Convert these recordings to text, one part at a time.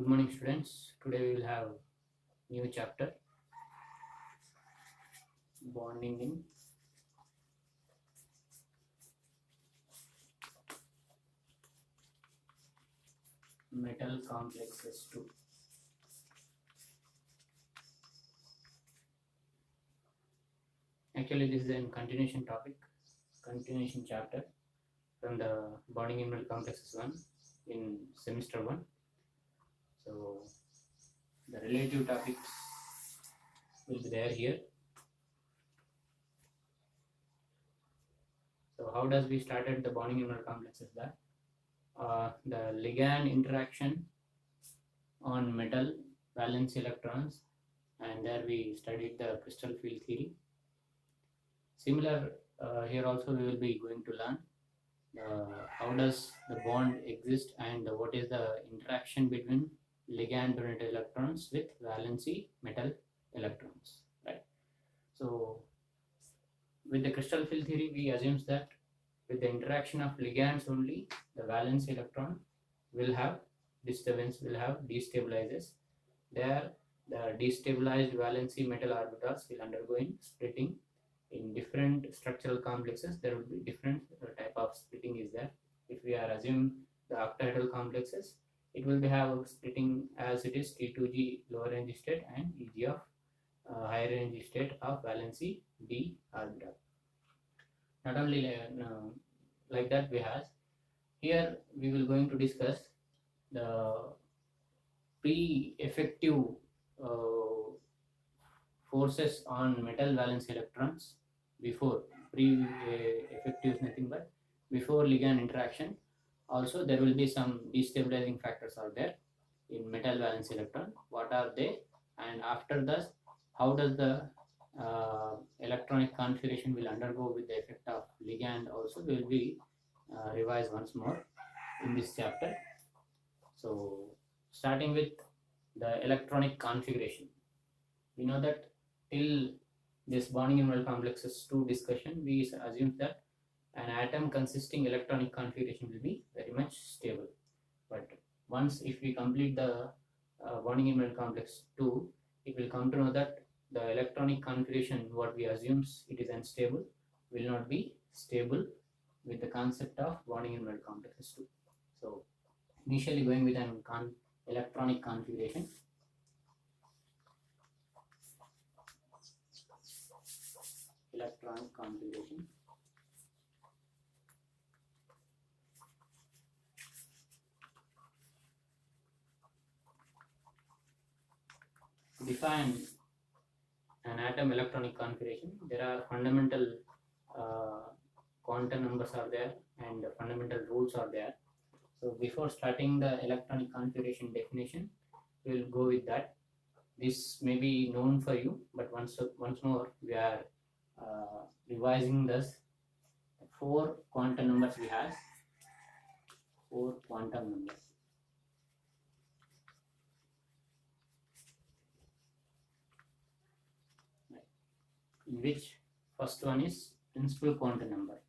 Good morning, students. Today we will have new chapter, bonding in metal complexes 2. Actually, this is a continuation topic, continuation chapter from the bonding in metal complexes 1 in semester 1. So the relative topics will be there here. So how does we started the bonding in metal complexes? That the ligand interaction on metal valence electrons, and there we studied the crystal field theory. Similar, here also we will be going to learn how does the bond exist and what is the interaction between ligand donated electrons with valency metal electrons, right? So with the crystal field theory, we assume that with the interaction of ligands only, the valence electron will have disturbance, will have destabilizes. There, the destabilized valency metal orbitals will undergo in splitting. In different structural complexes, there will be different type of splitting is there. If we are assuming the octahedral complexes, it will be have splitting as it is T2G lower energy state and Eg of higher energy state of valency d orbital. Not only like that, we have here we will going to discuss the pre-effective forces on metal valence electrons before. Pre-effective is nothing but before ligand interaction. Also there will be some destabilizing factors are there in metal valence electron. What are they? And after that, how does the electronic configuration will undergo with the effect of ligand also will be revised once more in this chapter. So starting with the electronic configuration, we know that till this bonding in metal complexes 2 discussion, we assume that an atom consisting electronic configuration will be very much stable. But once if we complete the bonding in metal complex 2, it will come to know that the electronic configuration, what we assumes it is unstable, will not be stable with the concept of bonding in metal complexes 2. So initially going with an electronic configuration. Electronic configuration. Define an atom electronic configuration. There are fundamental quantum numbers are there and fundamental rules are there. So before starting the electronic configuration definition, we will go with that. This may be known for you, but once more we are revising this. 4 quantum numbers we have. 4 quantum numbers. In which first one is principal quantum number.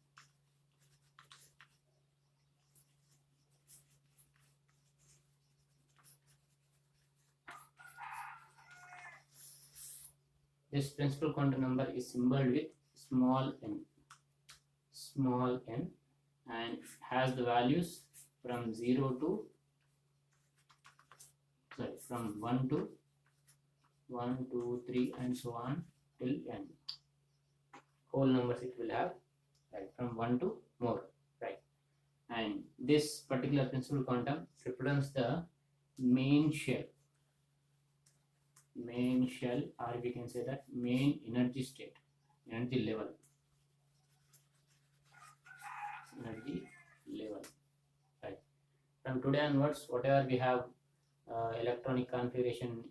This principal quantum number is symbolized with small n, and has the values from 0 to from 1 to 1, 2, 3 and so on till n. Whole numbers it will have, right, from 1 to more, right? And this particular principal quantum represents the main shell, or we can say that main energy state, energy level, right? From today onwards, whatever we have electronic configuration,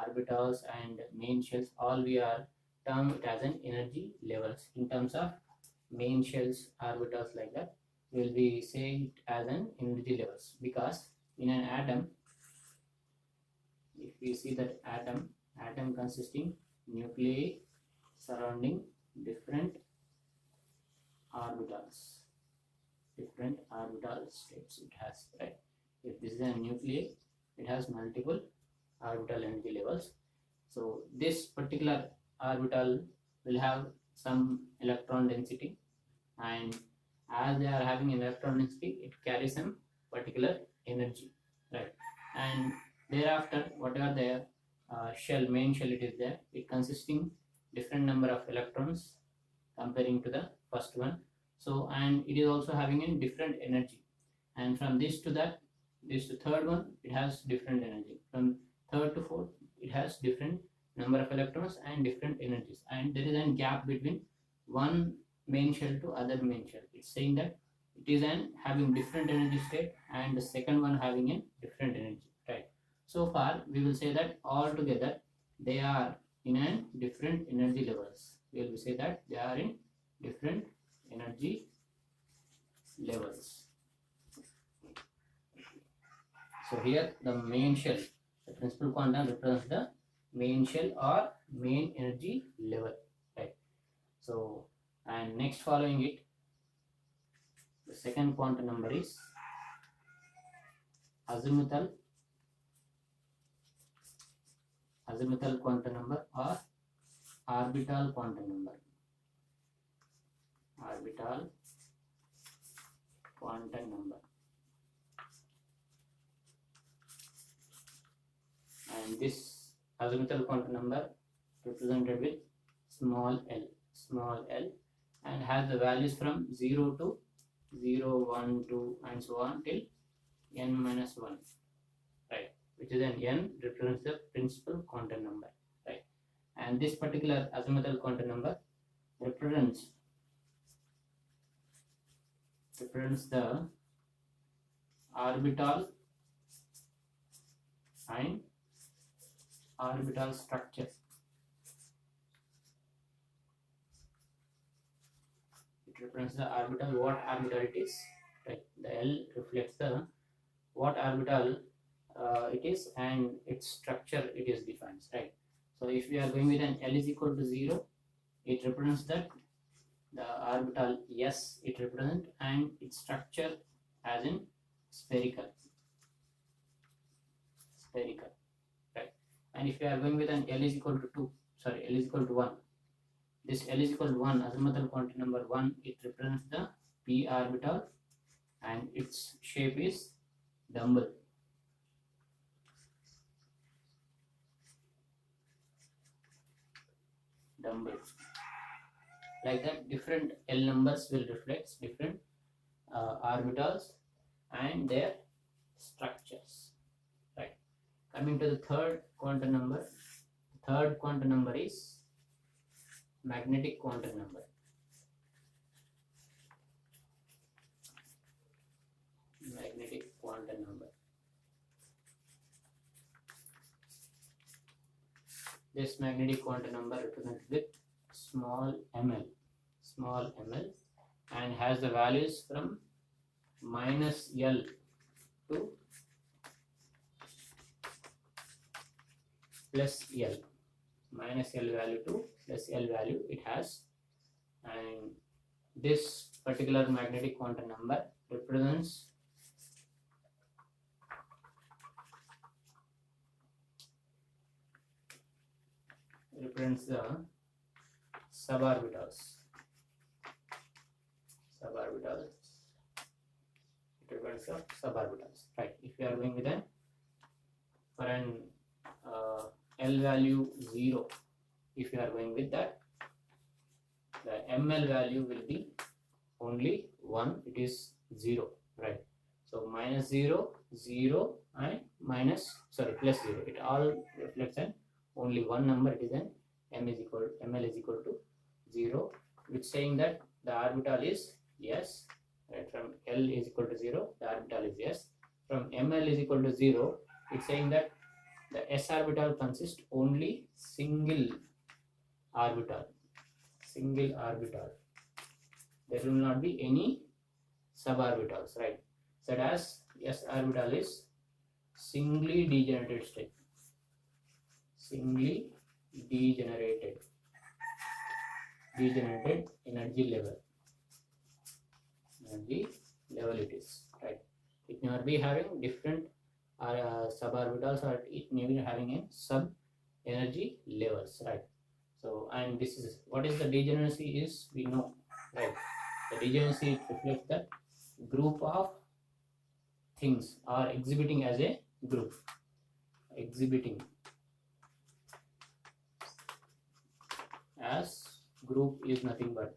orbitals and main shells, all we are termed it as an energy levels. In terms of main shells, orbitals, like that, will be say it as an energy levels, because in an atom, if we see that atom consisting nuclei surrounding different orbital states it has, right? If this is a nuclei, it has multiple orbital energy levels. So this particular orbital will have some electron density, and as they are having electron density, it carries some particular energy, right? And thereafter, whatever the main shell it is there, it consisting different number of electrons comparing to the first one. So, and it is also having a different energy, and from this to that, this to third one, it has different energy. From third to fourth, it has different number of electrons and different energies, and there is a gap between one main shell to other main shell. It's saying that it is an having different energy state, and the second one having a different energy, right? So far we will say that all together they are in a different energy levels. We will say that they are in different energy levels. So here the main shell, the principal quantum represents the main shell or main energy level, right? So, and next following it, the second quantum number is azimuthal quantum number or orbital quantum number. Orbital quantum number. And this azimuthal quantum number represented with small l, and has the values from 0 to 0, 1, 2 and so on till n minus 1, right? Which is an n represents the principal quantum number, right? And this particular azimuthal quantum number represents the orbital and orbital structure. It represents the orbital, what orbital it is, right? The L reflects the what orbital it is and its structure it is defines, right? So if we are going with an L is equal to 0, it represents that the orbital S it represents and its structure as in spherical, right? And if we are going with an L is equal to 1, this L is equal to 1, azimuthal quantum number 1, it represents the p orbital and its shape is dumbbell. Like that, different L numbers will reflect different orbitals and their structures, right? Coming to the third quantum number. The third quantum number is magnetic quantum number. Magnetic quantum number. This magnetic quantum number represented with small ml, and has the values from minus L to plus L. Minus L value to plus L value it has, and this particular magnetic quantum number represents the suborbitals. It represents the suborbitals, right? If you are going with an for an L value 0, if you are going with that, the ml value will be only 1, it is 0, right? So minus 0, 0 and plus 0, it all reflects an only one number, it is an ml is equal to 0, which saying that the orbital is S, right? From L is equal to 0, the orbital is S. From ml is equal to 0, it's saying that the s orbital consists only single orbital. There will not be any suborbitals, right? So as s orbital is singly degenerated state. Degenerated energy level it is, right? It may not be having different are suborbitals are never having a sub energy levels, right? So, and this is what is the degeneracy is, we know, right? The degeneracy reflects that group of things are exhibiting as a group, exhibiting as group is nothing but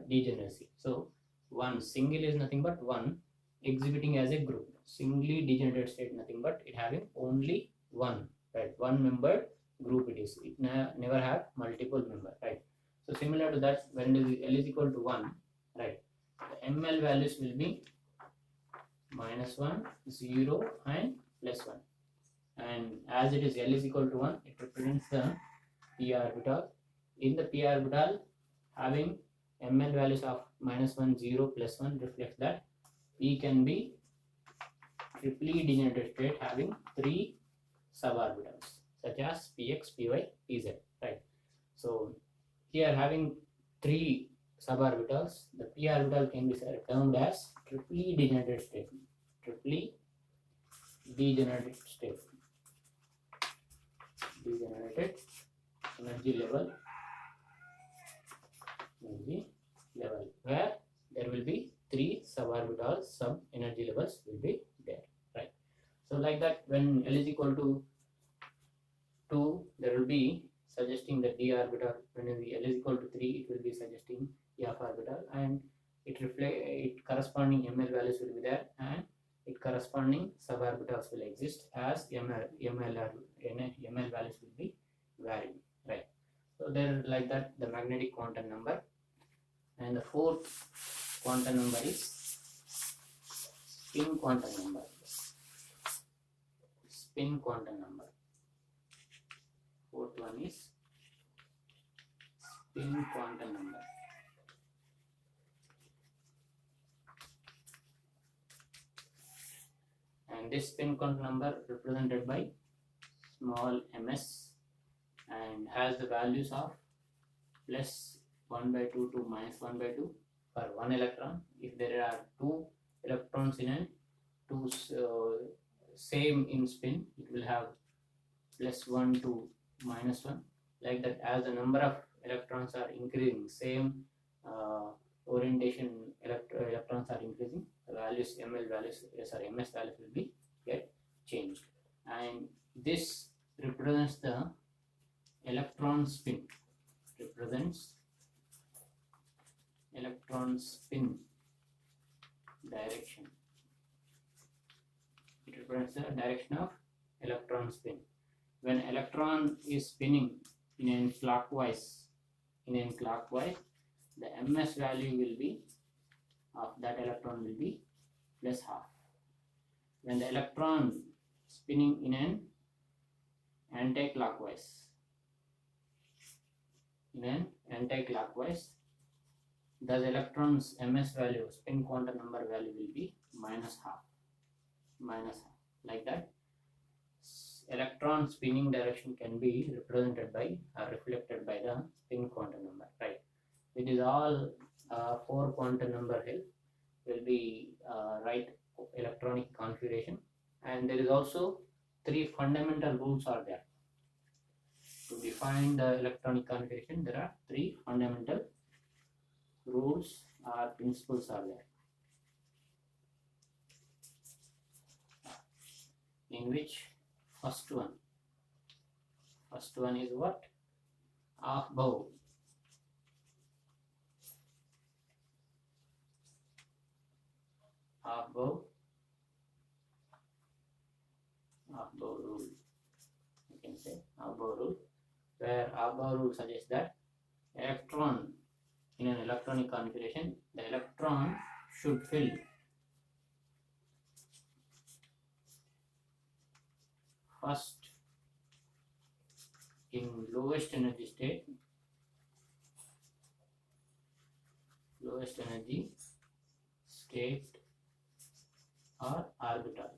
degeneracy. So one single is nothing but one exhibiting as a group. Singly degenerate state nothing but it having only one, right? One membered group it is. It never have multiple member, right? So similar to that, when L is equal to 1, right, the ml values will be -1, 0 and +1. And as it is L is equal to 1, it represents the p orbital. In the p orbital having ml values of -1, 0, +1 reflects that p can be triply degenerate state having 3 suborbitals such as px, py, pz, right? So here having 3 suborbitals, the p orbital can be termed as triply degenerate state. Triply degenerated state. Degenerated energy level where there will be 3 suborbitals, sub energy levels will be there, right? So like that, when L is equal to 2, there will be suggesting the d orbital. When L is equal to 3, it will be suggesting f orbital, and it corresponding ml values will be there, and it corresponding suborbitals will exist as ml values will be varying, right? So there, like that, the magnetic quantum number. And the fourth quantum number is spin quantum number. Spin quantum number. Fourth one is spin quantum number. And this spin quantum number represented by small ms and has the values of +1/2 to -1/2 for one electron. If there are 2 electrons in an same in spin, it will have +1 to -1. Like that, as the number of electrons are increasing, same orientation electrons are increasing, the values ml values, ms values will be get changed. And this represents the electron spin. Represents electron spin direction. It represents the direction of electron spin. When electron is spinning in a clockwise, the ms value will be of that electron will be +12. When the electron spinning in an anti-clockwise, the electron's ms value, spin quantum number value will be -12. Like that, electron spinning direction can be represented by or reflected by the spin quantum number, right? It is all 4 quantum number help will be right electronic configuration, and there is also 3 fundamental rules are there. To define the electronic configuration, there are 3 fundamental rules or principles are there, in which first one is what? Aufbau. Aufbau rule, you can say Aufbau rule, where Aufbau rule suggests that electron in an electronic configuration, the electron should fill first in lowest energy state, or orbital.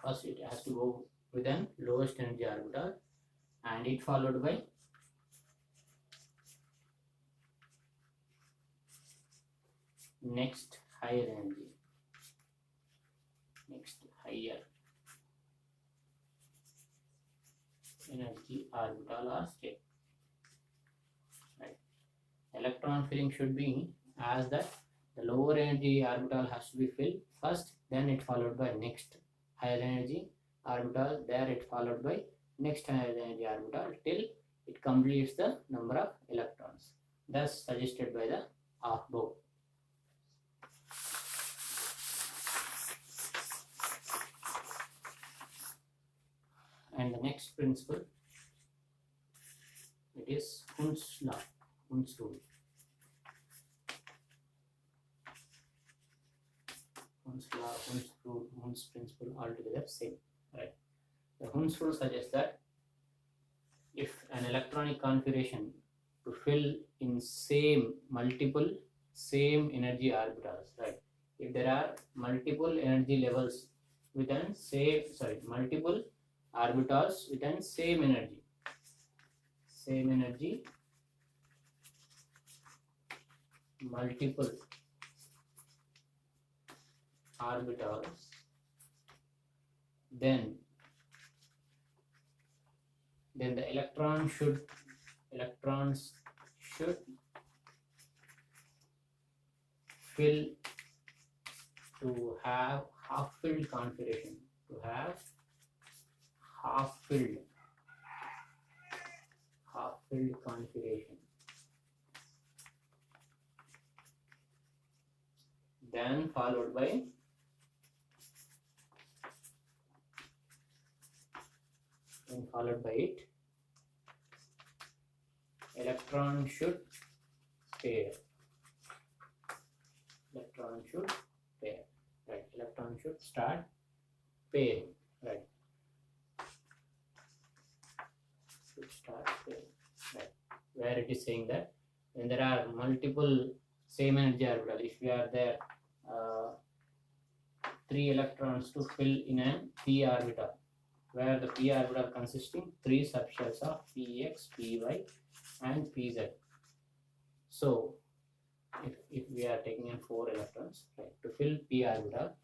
First it has to go with an lowest energy orbital, and it followed by next higher energy. next higher energy orbital or state. Right. Electron filling should be as that the lower energy orbital has to be filled first, then it followed by next higher energy orbital, there it followed by next higher energy orbital till it completes the number of electrons, thus suggested by the Aufbau. And the next principle, it is Hund's law, Hund's rule. Hund's law, Hund's rule, Hund's principle, altogether same, right? The Hund's rule suggests that if an electronic configuration to fill in multiple same energy orbitals, right? If there are multiple energy levels within multiple orbitals within same energy, multiple orbitals, then the electrons should fill to have half-filled configuration, half-filled configuration, then followed by it, electron should pair. Right? Electron should start pairing, right? Right? Where it is saying that when there are multiple same energy orbital, if we are there 3 electrons to fill in a p orbital, where the p orbital consisting 3 subshells of px, py and pz. So if we are taking in 4 electrons, right, to fill p orbital,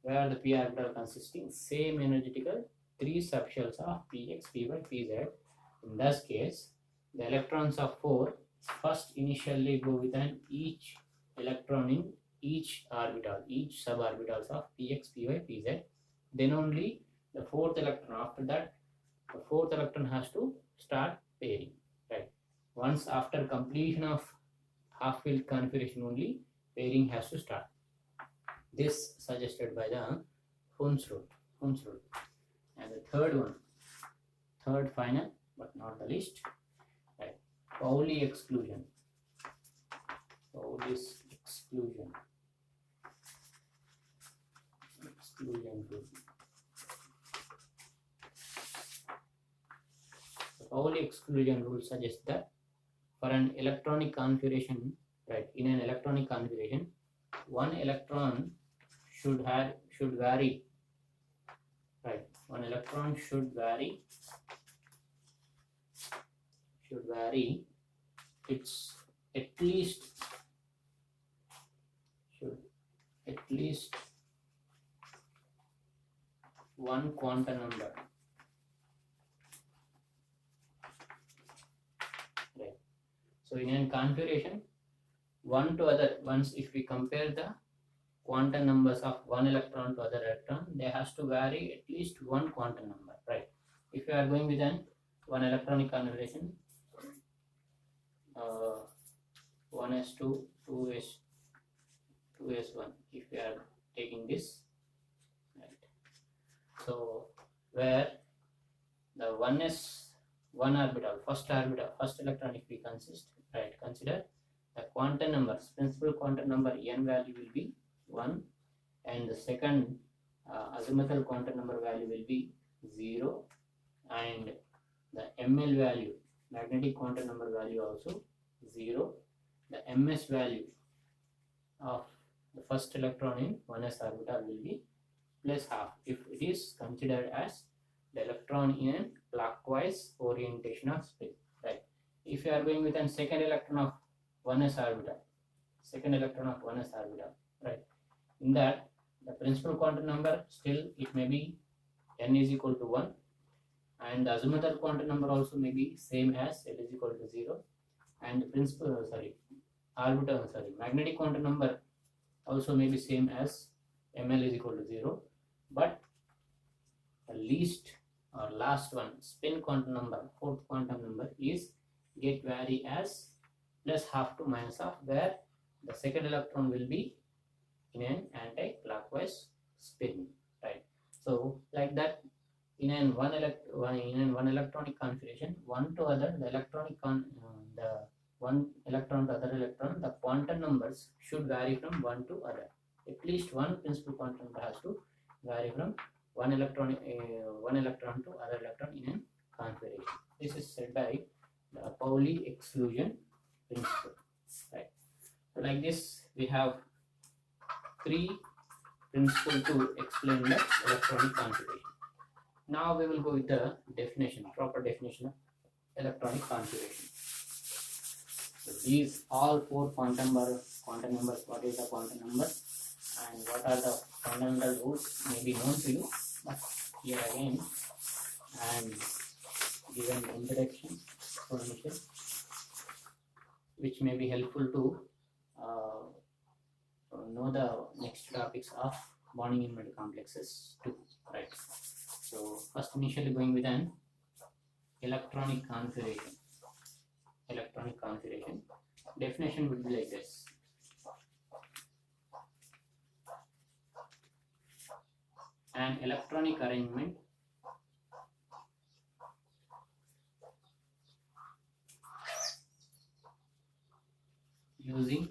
where the p orbital consisting same energetical 3 subshells of px, py, pz. In this case, the electrons of 4 first initially go within each electron in each orbital, each suborbitals of px, py, pz. Then only the 4th electron, after that the 4th electron has to start pairing, right? Once after completion of half-filled configuration only pairing has to start. This suggested by the Hund's rule. And the third final but not the least, right? Pauli exclusion. Pauli's exclusion rule. The Pauli exclusion rule suggests that for an electronic configuration, right, in an electronic configuration, one electron should vary, right? One electron should vary its at least one quantum number, right? So in a configuration, one to other, once if we compare the quantum numbers of one electron to other electron, they has to vary at least one quantum number, right? If you are going with one electronic configuration, 1s2, 2s1, if we are taking this, right? So where the 1s, one orbital, first electron, if we consider the quantum numbers, principal quantum number n value will be 1, and the second azimuthal quantum number value will be 0, and the ml value, magnetic quantum number value, also 0. The ms value of the first electron in 1s orbital will be plus half if it is considered as the electron in a clockwise orientation of spin, right? If you are going with a second electron of 1s orbital, right? In that, the principal quantum number still it may be n is equal to 1, and the azimuthal quantum number also may be same as L is equal to 0, and the principal magnetic quantum number also may be same as ml is equal to 0, but the least or last one spin quantum number, fourth quantum number, is get vary as plus half to minus half, where the second electron will be in an anti-clockwise spin, right? So like that, in an one electronic configuration, one to other, the one electron to other electron, the quantum numbers should vary from one to other. At least one principal quantum number has to vary from one electron to other electron in a configuration. This is said by the Pauli exclusion principle, right? So like this, we have three principles to explain the electronic configuration. Now we will go with the definition, proper definition of electronic configuration. So these all four quantum numbers, what is the quantum number and what are the fundamental rules may be known to you, but here again I am given introduction information which may be helpful to know the next topics of bonding in metal complexes too, right? So first, initially going with an electronic configuration. Electronic configuration definition would be like this. An electronic arrangement using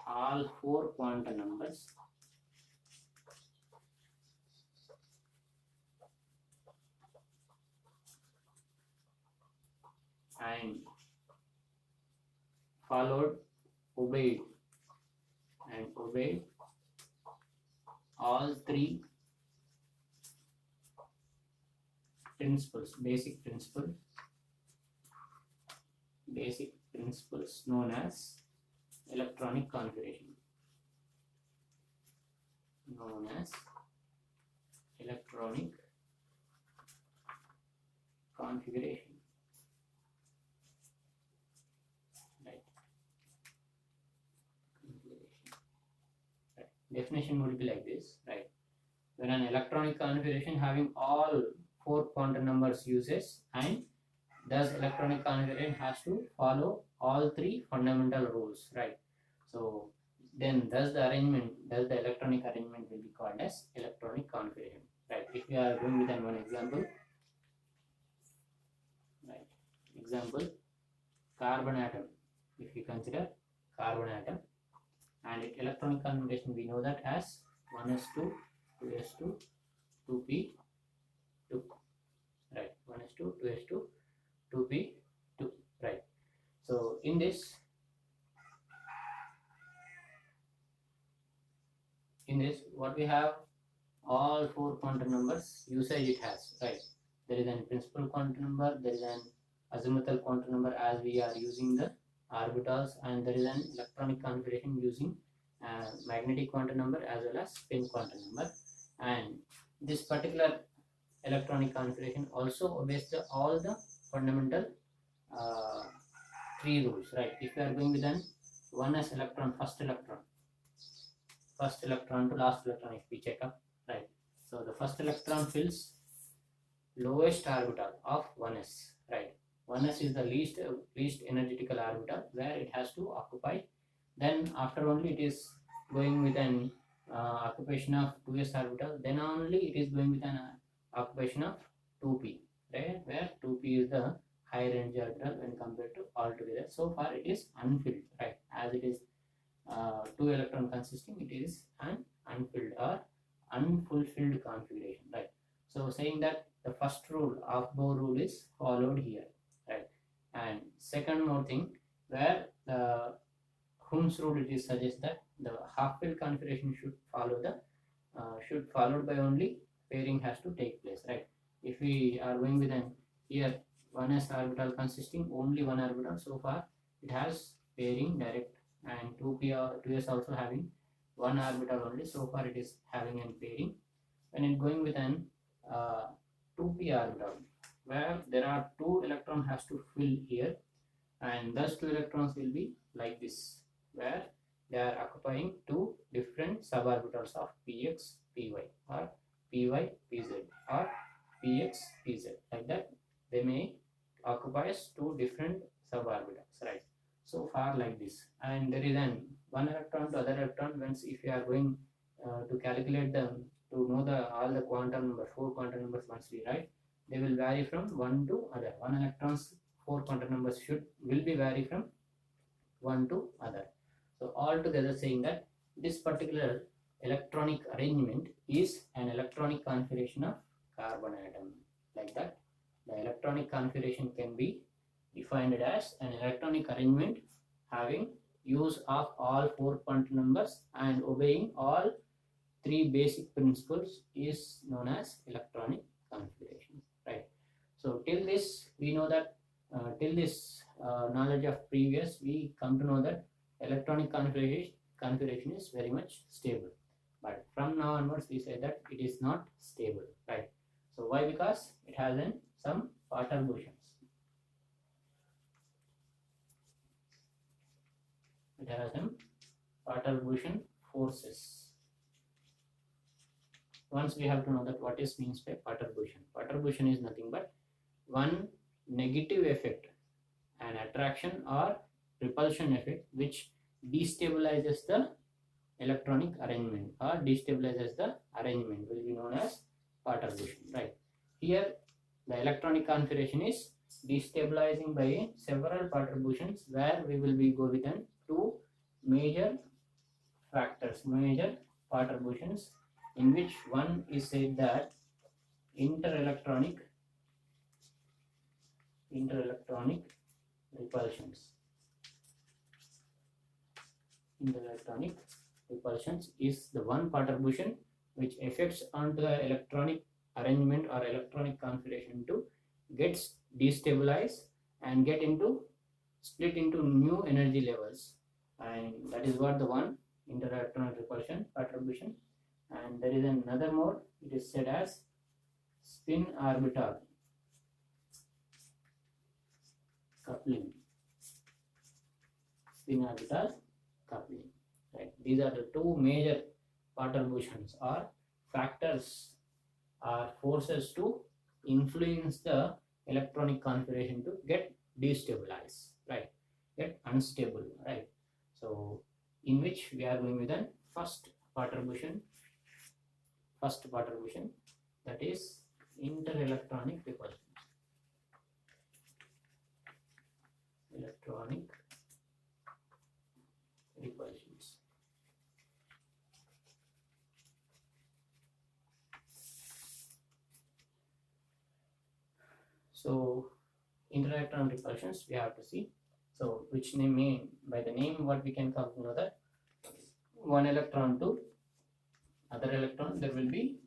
all four quantum numbers and obeyed all three principles, basic principles known as electronic configuration. Right. Definition would be like this, right? When an electronic configuration having all four quantum numbers uses, and thus electronic configuration has to follow all three fundamental rules, right? So then thus the electronic arrangement will be called as electronic configuration, right? If we are going with one example, right? Example, carbon atom. If we consider carbon atom, and its electronic configuration we know that as 1s2, 2s2, 2p2, right? 1s2, 2s2, 2p2, right? So in this what we have, all four quantum numbers usage it has, right? There is an principal quantum number, there is an azimuthal quantum number as we are using the orbitals, and there is an electronic configuration using magnetic quantum number as well as spin quantum number. And this particular electronic configuration also obeys all the fundamental three rules, right? If you are going with an 1s electron, first electron to last electron, if we check up, right? So the first electron fills lowest orbital of 1s, right? 1s is the least energetical orbital where it has to occupy. Then after only it is going with an occupation of 2s orbital, then only it is going with an occupation of 2p, right? Where 2p is the higher energy orbital when compared to all together. So far it is unfilled, right? As it is 2 electron consisting, it is an unfilled or unfulfilled configuration, right? So saying that the first rule of Bohr rule is followed here, right? And second more thing, where the Hund's rule, it is suggests that the half-filled configuration should followed by only pairing has to take place, right? If we are going with an here 1s orbital consisting only one orbital, so far it has pairing direct, and 2s also having one orbital only. So far it is having an pairing. When it going with an 2p orbital, where there are 2 electrons has to fill here, and thus 2 electrons will be like this, where they are occupying 2 different suborbitals of px, py, or py, pz, or px, pz. Like that, they may occupy 2 different suborbitals, right? So far like this, and there is an one electron to other electron. Once if you are going to calculate them, to know the all the quantum number, 4 quantum numbers once we write, they will vary from one to other. One electrons 4 quantum numbers will be vary from one to other. So altogether saying that this particular electronic arrangement is an electronic configuration of carbon atom. Like that, the electronic configuration can be defined as an electronic arrangement having use of all 4 quantum numbers and obeying all 3 basic principles is known as electronic configuration, right? So till this we know that till this knowledge of previous, we come to know that electronic configuration is very much stable, but from now onwards we say that it is not stable, right? So why? Because it has some perturbations. It has some perturbation forces. Once we have to know that what is means by perturbation. Perturbation is nothing but one negative effect, an attraction or repulsion effect, which destabilizes the electronic arrangement or destabilizes the arrangement, will be known as perturbation, right? Here the electronic configuration is destabilizing by several perturbations, where we will be go with an 2 major factors, major perturbations, in which one is said that interelectronic repulsions. Interelectronic repulsions is the one perturbation which affects onto the electronic arrangement or electronic configuration to gets destabilized and get into split into new energy levels, and that is what the one interelectronic repulsion perturbation. And there is another more, it is said as spin orbital coupling. Spin orbital coupling, right? These are the 2 major perturbations or factors or forces to influence the electronic configuration to get destabilized, right? Get unstable, right? So in which we are going with the first perturbation, that is interelectronic repulsion. Electronic repulsions. So interelectron repulsions we have to see. So which name mean by the name, what we can come to know that one electron to other electron, there will be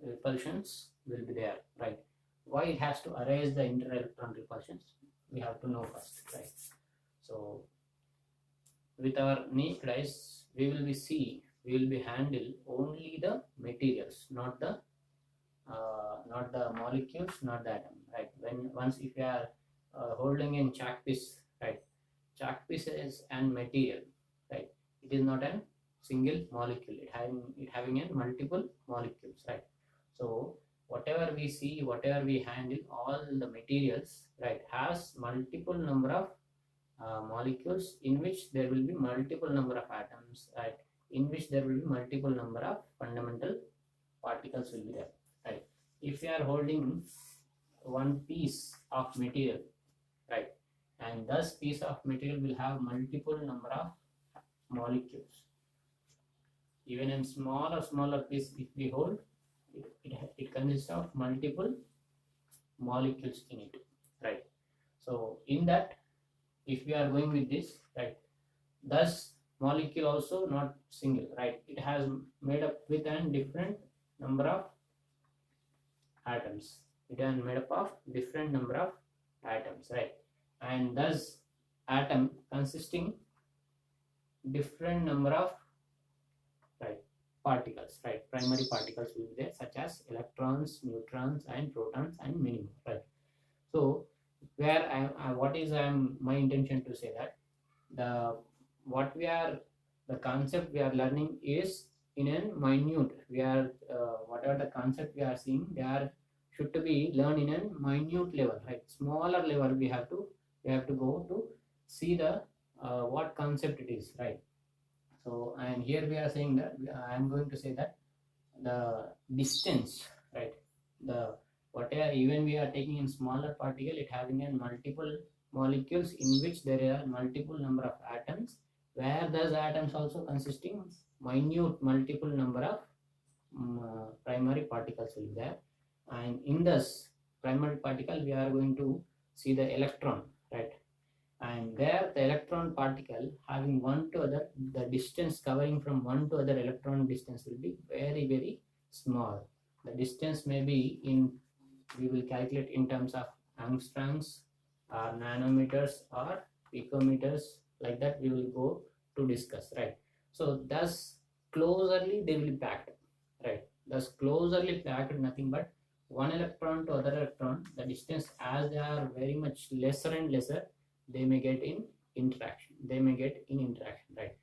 repulsions will be there, right? Why it has to arise the interelectron repulsions, we have to know first, right? So with our naked eyes, we will be handle only the materials, not the molecules, not the atom, right? Once if you are holding in chalk piece, right? Chalk piece is an material, right? It is not a single molecule. It having a multiple molecules, right? So whatever we see, whatever we handle, all the materials, right, has multiple number of molecules, in which there will be multiple number of atoms, right? In which there will be multiple number of fundamental particles will be there, right? If you are holding one piece of material, right, and thus piece of material will have multiple number of molecules. Even in smaller piece, if we hold, it consists of multiple molecules in it, right? So in that, if we are going with this, right, thus molecule also not single, right? It has made up with a different number of atoms. It is made up of different number of atoms, right? And thus atom consisting different number of particles, right? Primary particles will be there, such as electrons, neutrons, and protons, and many more, right? So where what is my intention to say that the what we are the concept we are learning is in a minute. We are whatever the concept we are seeing, they are should to be learned in a minute level, right? Smaller level we have to go to see the what concept it is, right? So, and here we are saying that I am going to say that the distance, right? The whatever even we are taking in smaller particle, it having a multiple molecules in which there are multiple number of atoms, where those atoms also consisting minute multiple number of primary particles will be there, and in this primary particle we are going to see the electron, right? And there the electron particle having one to other, the distance covering from one to other electron distance will be very very small. The distance may be in, we will calculate in terms of angstroms or nanometers or picometers, like that we will go to discuss, right? So thus closerly they will be packed, right? Thus closerly packed, nothing but one electron to other electron, the distance as they are very much lesser and lesser, they may get in interaction, right?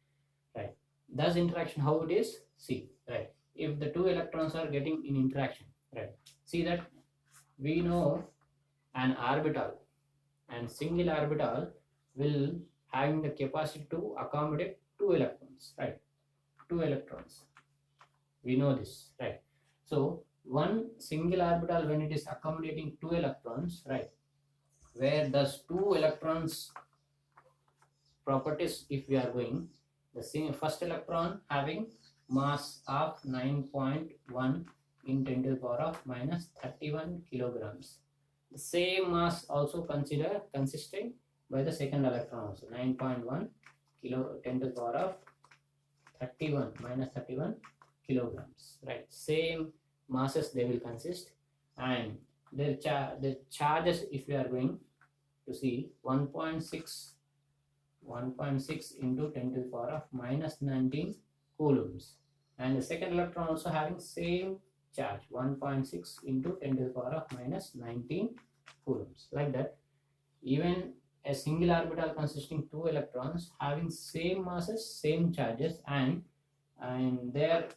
Right. Thus interaction, how it is, see, right? If the two electrons are getting in interaction, right? See that we know an orbital and single orbital will having the capacity to accommodate two electrons, right? Two electrons, we know this, right? So one single orbital, when it is accommodating two electrons, right, where those two electrons properties, if we are going, the same first electron having mass of 9.1 in 10 to the power of minus 31 kilograms. The same mass also consisting by the second electron also, 9.1 kilo 10 to the power of 31 minus 31 kilograms, right? Same masses they will consist, and the charges, if we are going to see, 1.6 into 10 to the power of minus 19 coulombs, and the second electron also having same charge, 1.6 into 10 to the power of minus 19 coulombs, like that. Even a single orbital consisting two electrons having same masses, same charges, and their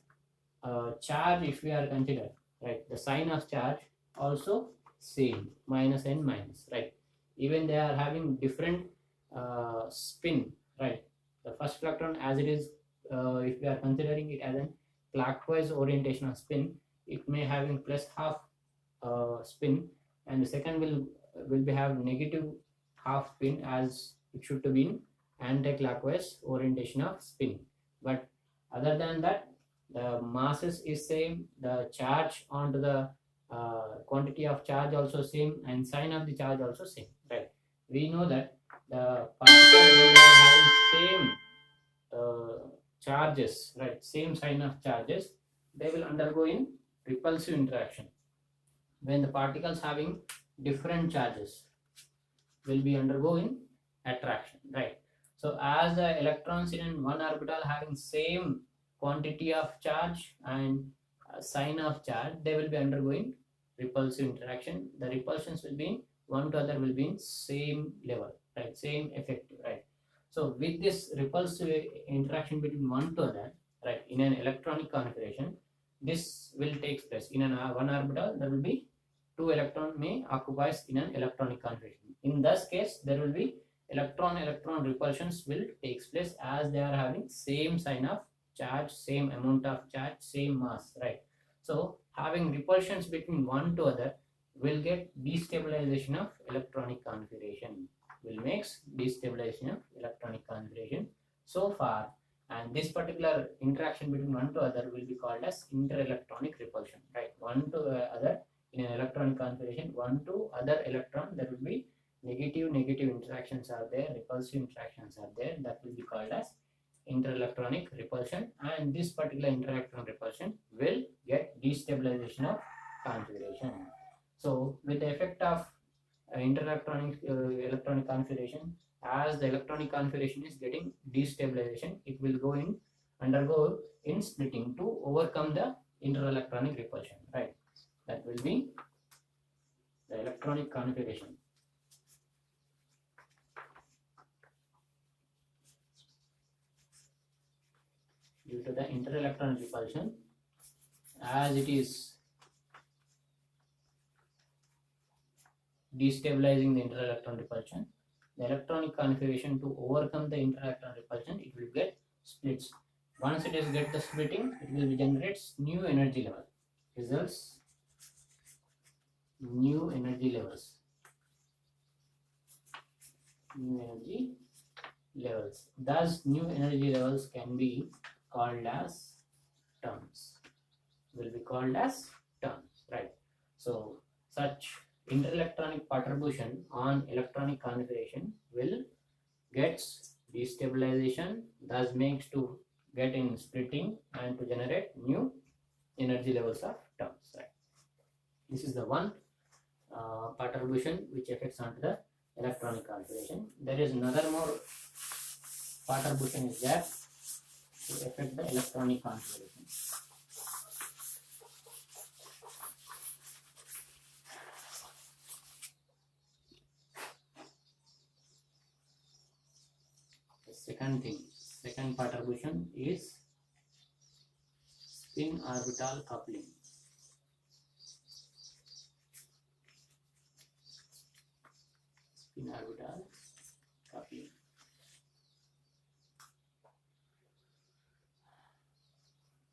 charge, if we are considered, right, the sign of charge also same, minus and minus, right? Even they are having different spin, right? The first electron, as it is, if we are considering it as a clockwise orientation of spin, it may having plus half spin, and the second will be have negative half spin, as it should have been anti-clockwise orientation of spin. But other than that, the masses is same, the charge onto the quantity of charge also same, and sign of the charge also same, right? We know that the particles, when they are having same charges, right, same sign of charges, they will undergo in repulsive interaction. When the particles having different charges will be undergoing attraction, right? So as the electrons in one orbital having same quantity of charge and sign of charge, they will be undergoing repulsive interaction. The repulsions will be in one to other, will be in same level, right? Same effective, right? So with this repulsive interaction between one to other, right, in an electronic configuration, this will take place in an one orbital. There will be two electron may occupies in an electronic configuration. In this case, there will be electron-electron repulsions will takes place, as they are having same sign of charge, same amount of charge, same mass, right? So having repulsions between one to other will get destabilization of electronic configuration, will makes destabilization of electronic configuration so far, and this particular interaction between one to other will be called as interelectronic repulsion, right? One to other in an electronic configuration, one to other electron, there will be negative interactions are there, repulsive interactions are there, that will be called as interelectronic repulsion, and this particular interelectron repulsion will get destabilization of configuration. So with the effect of interelectronic electronic configuration, as the electronic configuration is getting destabilization, it will go in undergo in splitting to overcome the interelectronic repulsion, right? That will be the electronic configuration. Due to the interelectronic repulsion, as it is destabilizing the interelectron repulsion, the electronic configuration to overcome the interelectron repulsion, it will get splits. Once it is get the splitting, it will generates new energy level. Results new energy levels. New energy levels. Thus, new energy levels can be called as terms. Will be called as terms, right? So, such interelectronic perturbation on electronic configuration will gets destabilization, thus makes to get in splitting and to generate new energy levels of terms, right? This is the one perturbation which affects onto the electronic configuration. There is another more perturbation is there to affect the electronic configuration. Second perturbation is spin orbital coupling. Spin orbital coupling.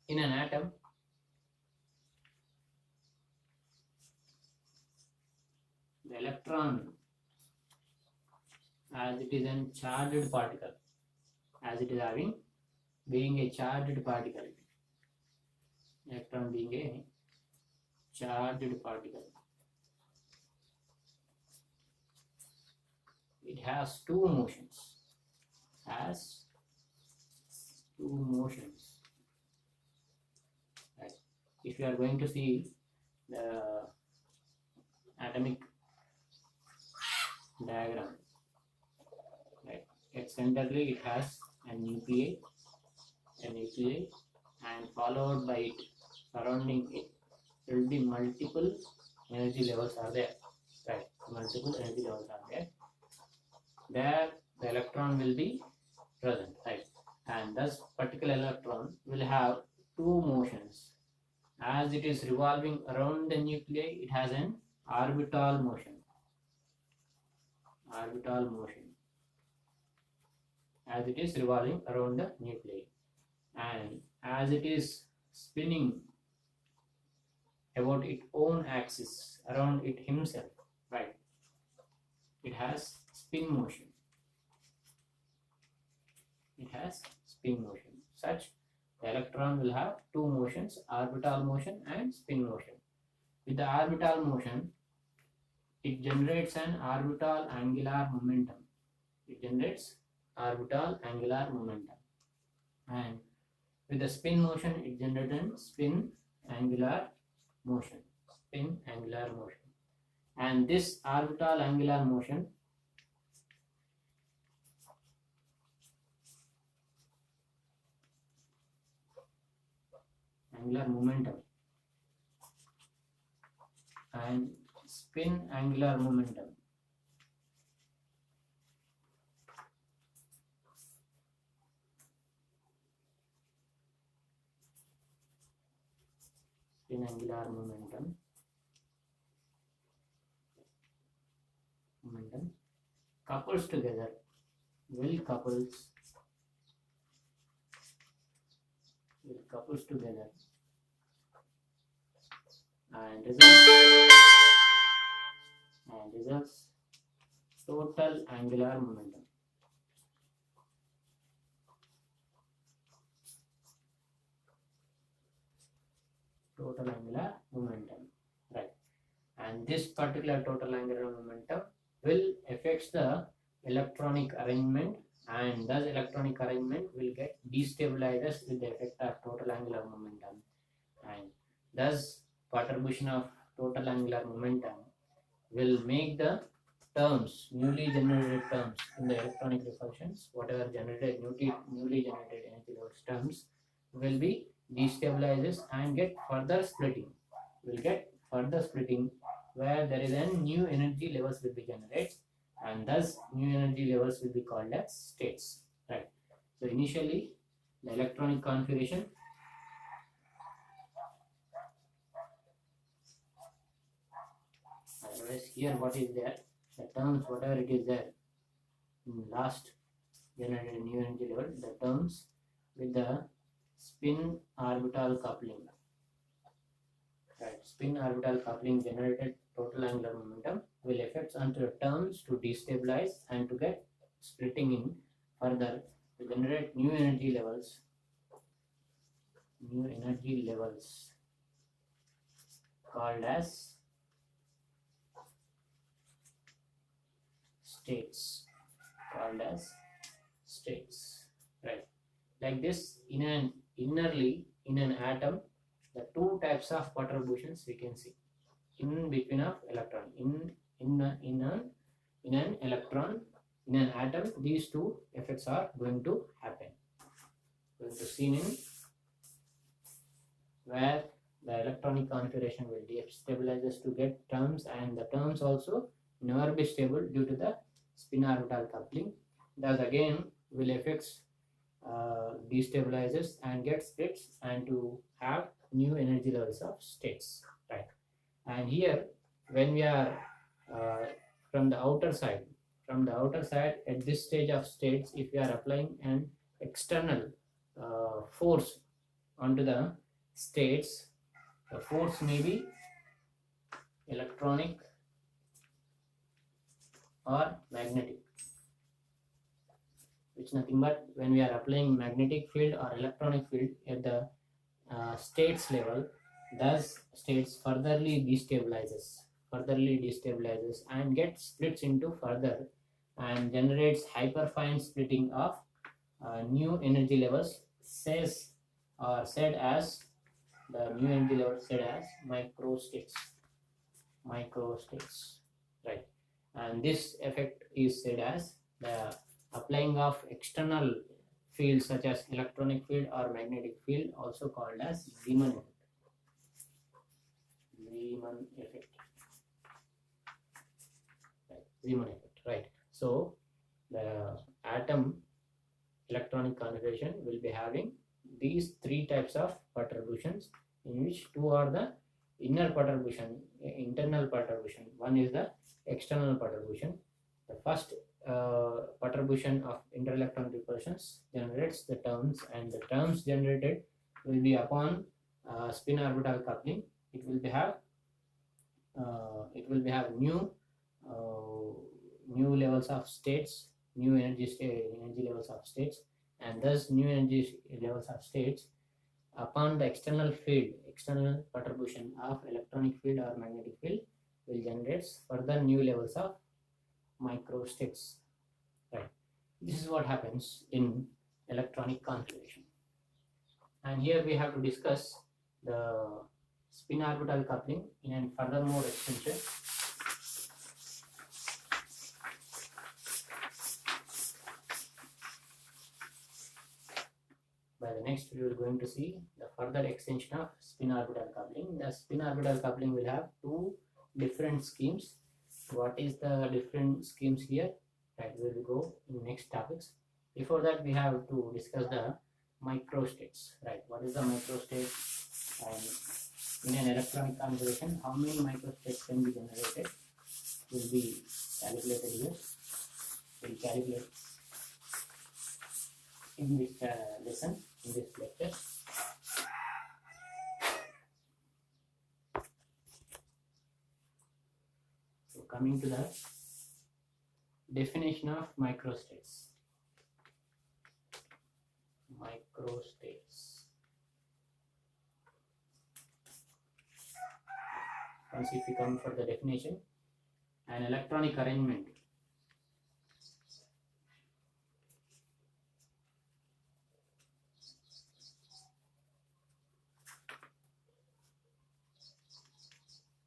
In an atom, the electron, as it is a charged particle, as it is having being a charged particle, electron being a charged particle, it has two motions. Right. If you are going to see the atomic diagram, right, centrally it has a nuclei, and followed by it, surrounding it, there will be multiple energy levels are there, right? Multiple energy levels are there. There the electron will be present, right? And this particular electron will have two motions. As it is revolving around the nuclei, it has an orbital motion. As it is revolving around the nuclei, and as it is spinning about its own axis around it himself, right? It has spin motion. Such the electron will have two motions, orbital motion and spin motion. With the orbital motion, it generates an orbital angular momentum. And with the spin motion, it generates spin angular motion. And this orbital angular motion angular momentum and spin angular momentum couples together, couples together and results total angular momentum. Right? And this particular total angular momentum will affect the electronic arrangement, and thus electronic arrangement will get destabilized with the effect of total angular momentum, and thus perturbation of total angular momentum will make the terms, newly generated terms in the electronic repulsions, whatever generated newly generated energy levels terms, will be destabilizes and get further splitting. Will get further splitting where there is a new energy levels will be generated, and thus new energy levels will be called as states. Right. So initially the electronic configuration, otherwise here what is there, the terms whatever it is there in last generated new energy level, the terms with the spin orbital coupling. Right, spin orbital coupling generated total angular momentum will affect onto the terms to destabilize and to get splitting in further to generate new energy levels. New energy levels called as states. Called as states. Right. Like this, in an innerly in an atom, the two types of perturbations we can see in between of electron in an electron in an atom. These two effects are going to happen. Going to seen in where the electronic configuration will destabilize to get terms, and the terms also never be stable due to the spin orbital coupling. Thus again will affects destabilizes and get splits and to have new energy levels of states. Right. And here when we are from the outer side at this stage of states, if we are applying an external force onto the states, the force may be electronic or magnetic, which nothing but when we are applying magnetic field or electronic field at the states level, thus states furtherly destabilizes and gets splits into further and generates hyperfine splitting of new energy levels, said as the new energy level said as microstates. Right. And this effect is said as the applying of external fields such as electronic field or magnetic field, also called as Zeeman effect. Zeeman effect, right. So the atom electronic configuration will be having these three types of perturbations, in which two are the internal perturbation, one is the external perturbation. The first perturbation of interelectron repulsions generates the terms, and the terms generated will be upon spin orbital coupling. It will have new levels of states, new energy levels of states, and thus new energy levels of states upon the external perturbation of electronic field or magnetic field will generate further new levels of microstates. Right. This is what happens in electronic configuration. And here we have to discuss the spin orbital coupling in a furthermore extension. By the next we are going to see the further extension of spin orbital coupling. The spin orbital coupling will have two different schemes. What is the different schemes here? Right, we will go in next topics. Before that, we have to discuss the microstates. Right, what is the microstate? And in an electronic configuration, how many microstates can be generated will be calculated here. We'll calculate in this lesson, in this lecture. So coming to the definition of microstates. Once if we come for the definition, an electronic arrangement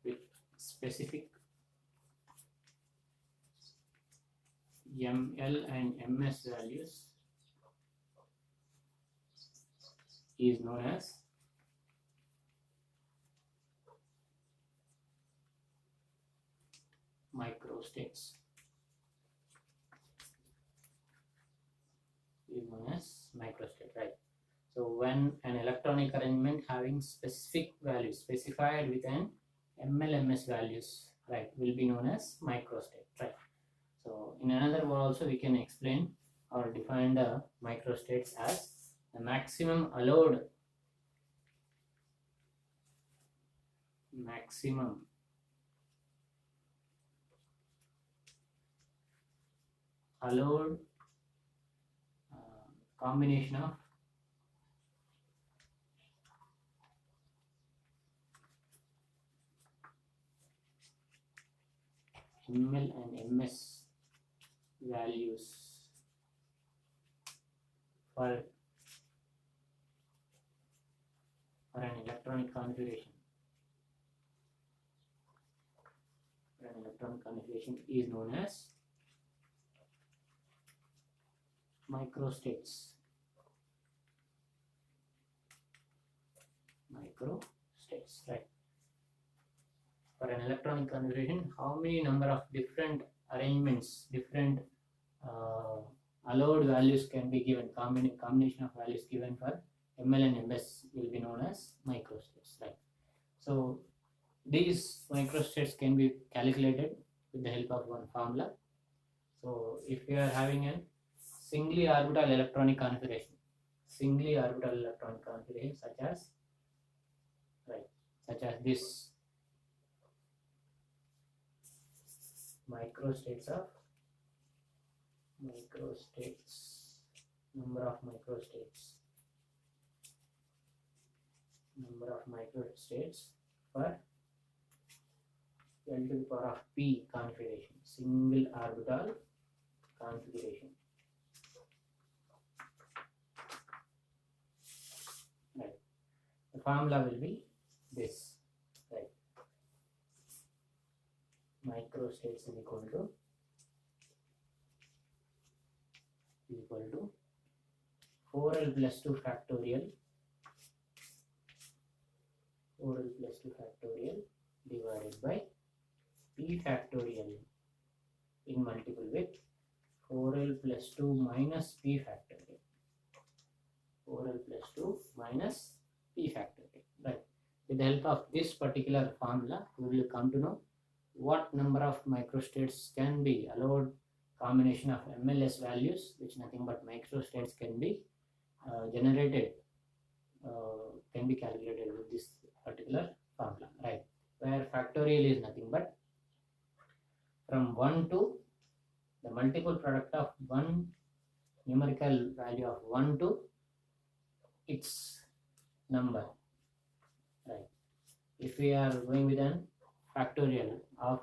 with specific ML and MS values is known as microstates. Is known as microstate, right? So when an electronic arrangement having specific values specified with an MLMS values, right, will be known as microstate, right? So in another word also we can explain or define the microstates as the maximum allowed combination of ML and MS values for an electronic configuration. For an electronic configuration is known as microstates. Microstates, right? For an electronic configuration, how many number of different arrangements, different allowed values can be given, combination of values given for ML and MS will be known as microstates, right? So these microstates can be calculated with the help of one formula. So if we are having a singly orbital electronic configuration such as this microstates, number of microstates for L to the power of P configuration, single orbital configuration, right? The formula will be this, right? Microstates is equal to 4L plus 2 factorial divided by P factorial in multiple with 4L plus 2 minus P factorial. 4L plus 2 minus P factorial, right? With the help of this particular formula, we will come to know what number of microstates can be allowed combination of MLS values, which nothing but microstates can be generated, can be calculated with this particular formula, right? Where factorial is nothing but from 1 to the multiple product of one numerical value of 1 to its number, right? If we are going with an factorial of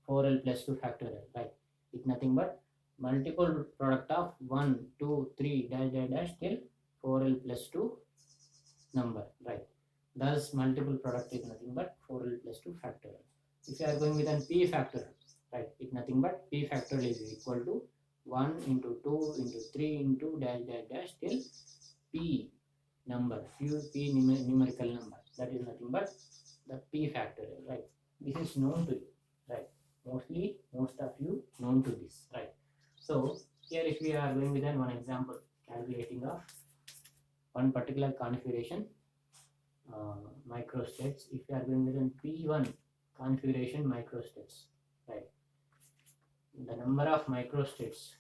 4L plus 2 factorial, right, it's nothing but multiple product of 1, 2, 3 dash dash dash till 4L plus 2 number, right? Thus multiple product is nothing but 4L plus 2 factorial. If you are going with an P factorial, right, it's nothing but P factorial is equal to 1 into 2 into 3 into dash dash dash till P number, P numerical number, that is nothing but the P factorial, right? This is known to you, right? Most of you known to this, right? So here if we are going with one example calculating of one particular configuration microstates, if you are going with an P1 configuration microstates, right, the number of microstates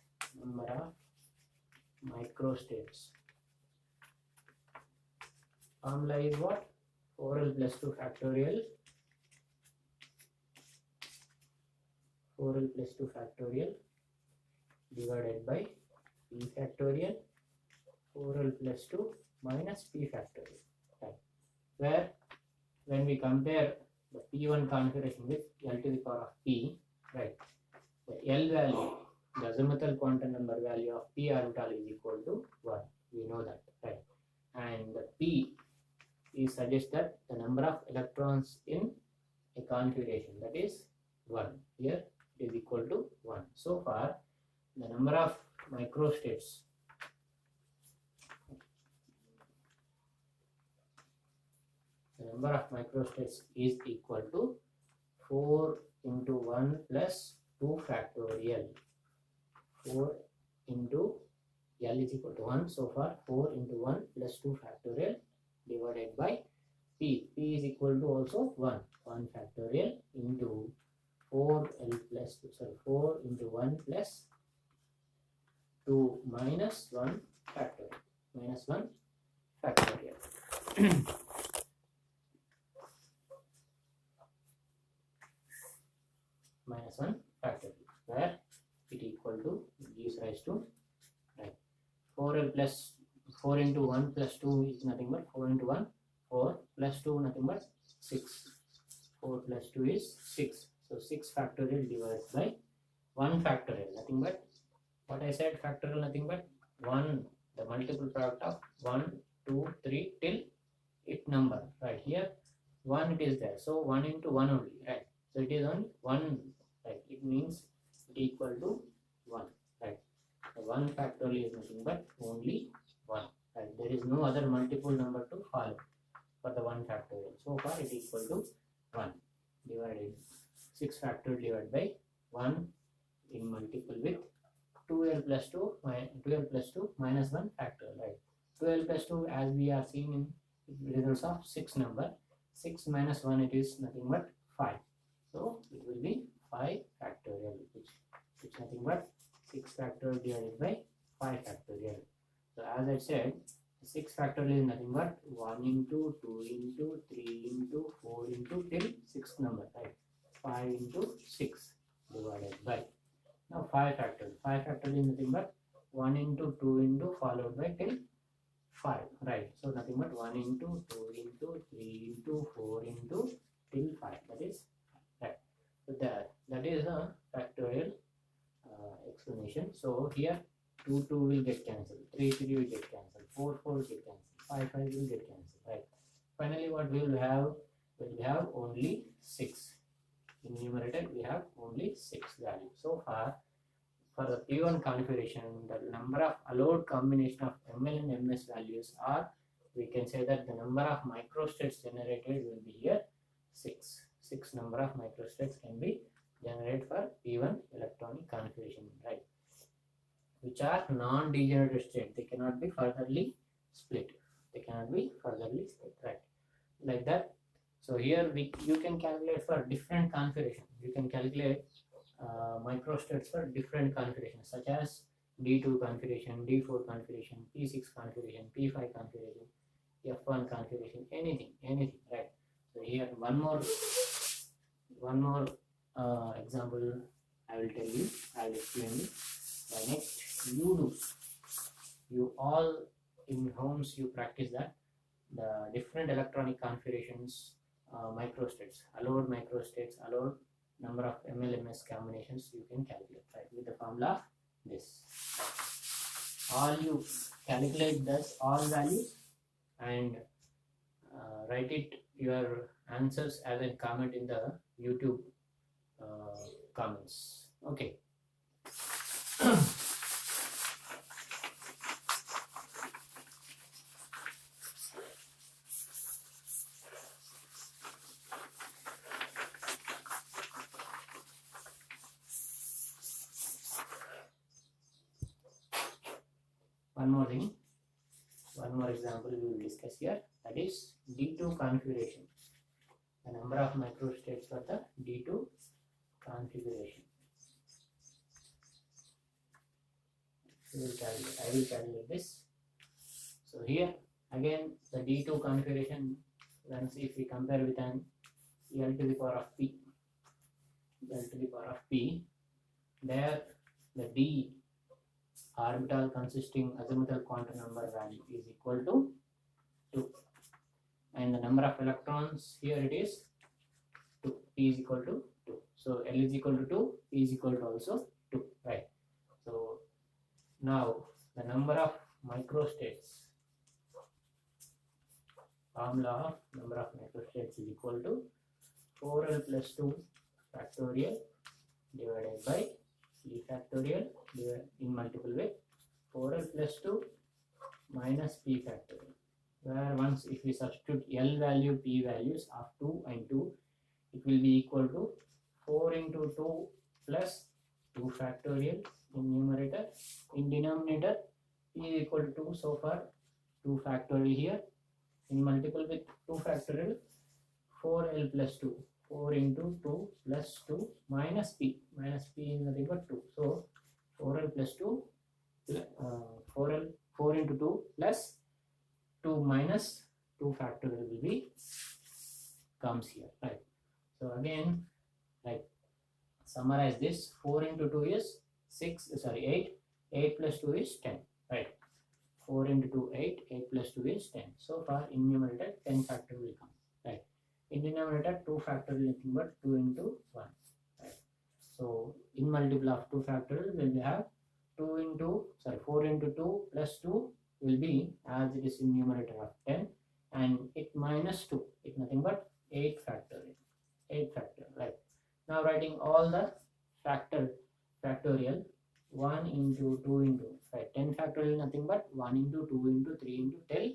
formula is what? 4L plus 2 factorial divided by P factorial 4L plus 2 minus P factorial, right? Where when we compare the P1 configuration with L to the power of P, right, the L value, the azimuthal quantum number value of P orbital is equal to 1. We know that, right? And the P is suggests that the number of electrons in a configuration, that is 1. Here it is equal to 1. So far, the number of microstates the number of microstates is equal to 4 into 1 plus 2 factorial. 4 into L is equal to 1. So far 4 into 1 plus 2 factorial divided by P. P is equal to also 1. 1 factorial into 4L plus 2. Sorry, 4 into 1 plus 2 minus 1 factorial. Minus 1 factorial. Minus 1 factorial, where it equal to gives rise to, right, 4L plus 4 into 1 plus 2 is nothing but 4 into 1, 4 plus 2 nothing but 6. 4 plus 2 is 6. So 6 factorial divided by 1 factorial, nothing but what I said, factorial nothing but 1, the multiple product of 1, 2, 3 till it number. Right here 1 it is there, so 1 into 1 only, right? So it is only 1, right? It means it equal to 1, right? The 1 factorial is nothing but only 1, right? There is no other multiple number to follow for the 1 factorial. So far it is equal to 1 divided 6 factorial divided by 1 in multiple with 2L plus 2 minus 1 factorial, right? 2L plus 2 as we are seeing in results of 6 number, 6 minus 1 it is nothing but 5. So it will be 5 factorial, which is nothing but 6 factorial divided by 5 factorial. So as I said, 6 factorial is nothing but 1 into 2 into 3 into 4 into till 6th number, right? 5 into 6 divided by, now 5 factorial. 5 factorial is nothing but 1 into 2 into followed by till 5, right? So nothing but 1 into 2 into 3 into 4 into till 5, that is right. So that is a factorial explanation. So here 2 will get cancelled, 3 will get cancelled, 4 will get cancelled, 5 will get cancelled, right? Finally what we will have, only 6. In numerator we have only 6 values. So far for the P1 configuration, the number of allowed combination of ML and MS values are, we can say that the number of microstates generated will be here 6. 6 number of microstates can be generated for P1 electronic configuration, right? Which are non-degenerate state. They cannot be furtherly split. Right? Like that. So here you can calculate for different configuration. You can calculate microstates for different configurations, such as D2 configuration, D4 configuration, P6 configuration, P5 configuration, F1 configuration, anything, right? So here one more example I will tell you. I will explain you. By next, you all in homes you practice that the different electronic configurations, microstates, allowed number of ML/MS combinations you can calculate, right, with the formula of this. All you calculate this all values and write it your answers as a comment in the YouTube comments. Okay. One more example we will discuss here, that is D2 configuration. The number of microstates for the D2 configuration. I will calculate this. So here again the D2 configuration, once if we compare with an L to the power of P, there the D orbital consisting azimuthal quantum number value is equal to 2, and the number of electrons here it is 2, P is equal to 2. So L is equal to 2, P is equal to also 2, right? So now the number of microstates, formula of number of microstates is equal to 4L plus 2 factorial divided by P factorial in multiple way 4L plus 2 minus P factorial where once if we substitute L value, P values of 2 and 2, it will be equal to 4 into 2 plus 2 factorial in numerator. In denominator, P is equal to 2, so far 2 factorial here. In multiple with 2 factorial, 4L plus 2. 4 into 2 plus 2 minus P. Minus P is nothing but 2. So 4L plus 2, 4 into 2 plus 2 minus 2 factorial will be comes here, right? So again, like summarize this, 4 into 2 is 8 plus 2 is 10, right? 4 into 2, 8 plus 2 is 10. So far in numerator 10 factorial will come, right? In denominator 2 factorial nothing but 2 into 1, right? So in multiple of 2 factorial we will have 4 into 2 plus 2 will be as it is in numerator of 10, and it minus 2, it nothing but 8 factorial, right? Now writing all the factorial, 1 into 2 into, right? 10 factorial nothing but 1 into 2 into 3 into till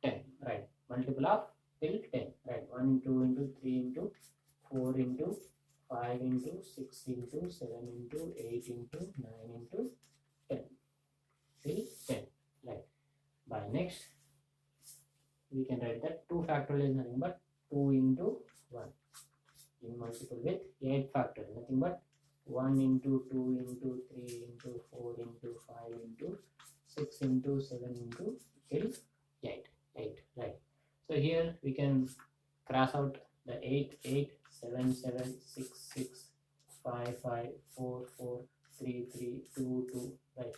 10, right? Multiple of till 10, right? 1 into 2 into 3 into 4 into 5 into 6 into 7 into 8 into 9 into 10 till 10, right? By next we can write that 2 factorial is nothing but 2 into 1 in multiple with 8 factorial, nothing but 1 into 2 into 3 into 4 into 5 into 6 into 7 into till 8, right? So here we can cross out the 8, 8, 7, 7, 6, 6, 5, 5, 4, 4, 3, 3, 2, 2, right?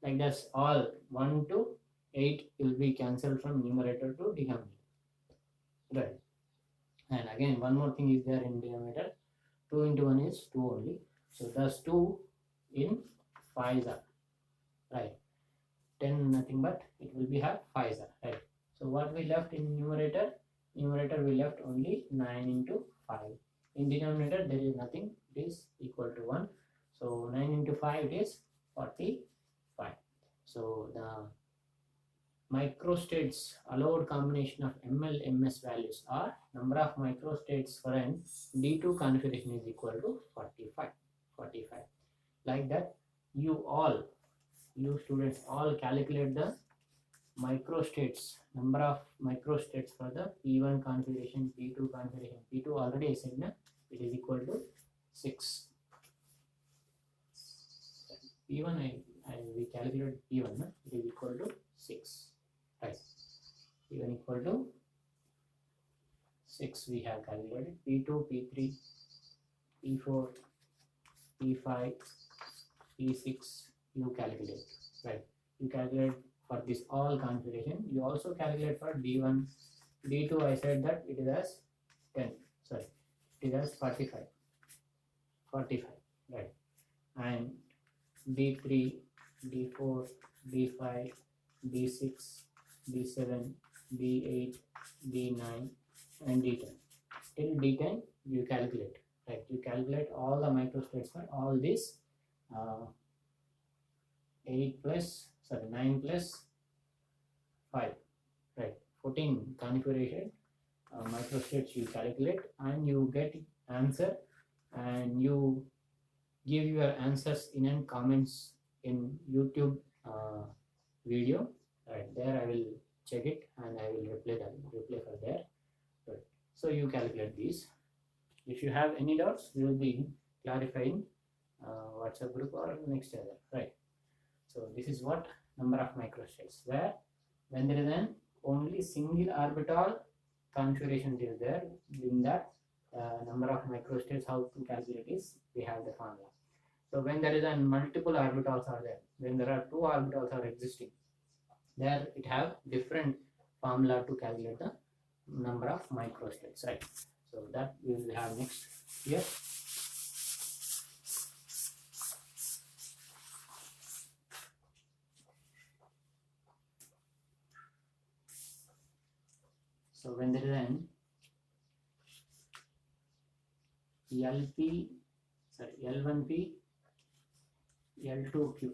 Like that's all 1 to 8 will be cancelled from numerator to denominator, right? And again one more thing is there in denominator, 2 into 1 is 2 only, so thus 2 in 5s are, right? 10 nothing but it will be have 5s are, right? So what we left in numerator we left only 9 into 5. In denominator there is nothing, it is equal to 1, so 9 into 5 it is 45. So the microstates allowed combination of MS values are number of microstates for an D2 configuration is equal to 45. Like that you students all calculate the microstates, number of microstates for the P1 configuration, P2 configuration. P2 already I said na, it is equal to 6. P1 we calculate P1 na, it is equal to 6, right? P1 equal to 6 we have calculated. P2, P3, P4, P5, P6 you calculate, right? You calculate for this all configuration. You also calculate for D1, D2 I said that it is as 10, sorry, it is as 45, right? And D3, D4, D5, D6, D7, D8, D9 and D10. Till D10 you calculate, right? You calculate all the microstates for all these 9 plus 5, right? 14 configuration microstates you calculate and you get answer, and you give your answers in comments in YouTube video, right? There I will check it and I will reply for there, right? So you calculate these. If you have any doubts, we will be clarifying WhatsApp group or next other, right? So this is what number of microstates, where when there is an only single orbital configuration is there, in that number of microstates how to calculate is we have the formula. So when there is a multiple orbitals are there, when there are 2 orbitals are existing, there it have different formula to calculate the number of microstates, right? So that we will have next here. So when there is an L1P, L2Q,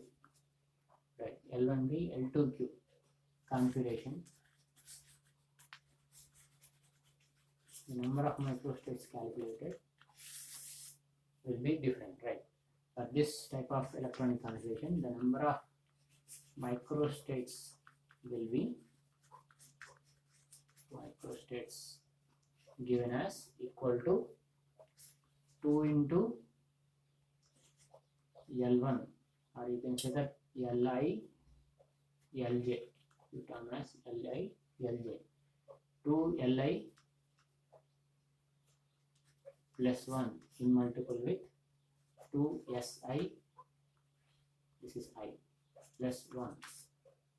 right? L1P, L2Q configuration. the number of microstates calculated will be different, right? For this type of electronic configuration, the number of microstates will be given as equal to 2 into L1, or you can say that Li Lj, you term as Li Lj, 2 Li plus 1 in multiple with 2 Si, this is I, plus 1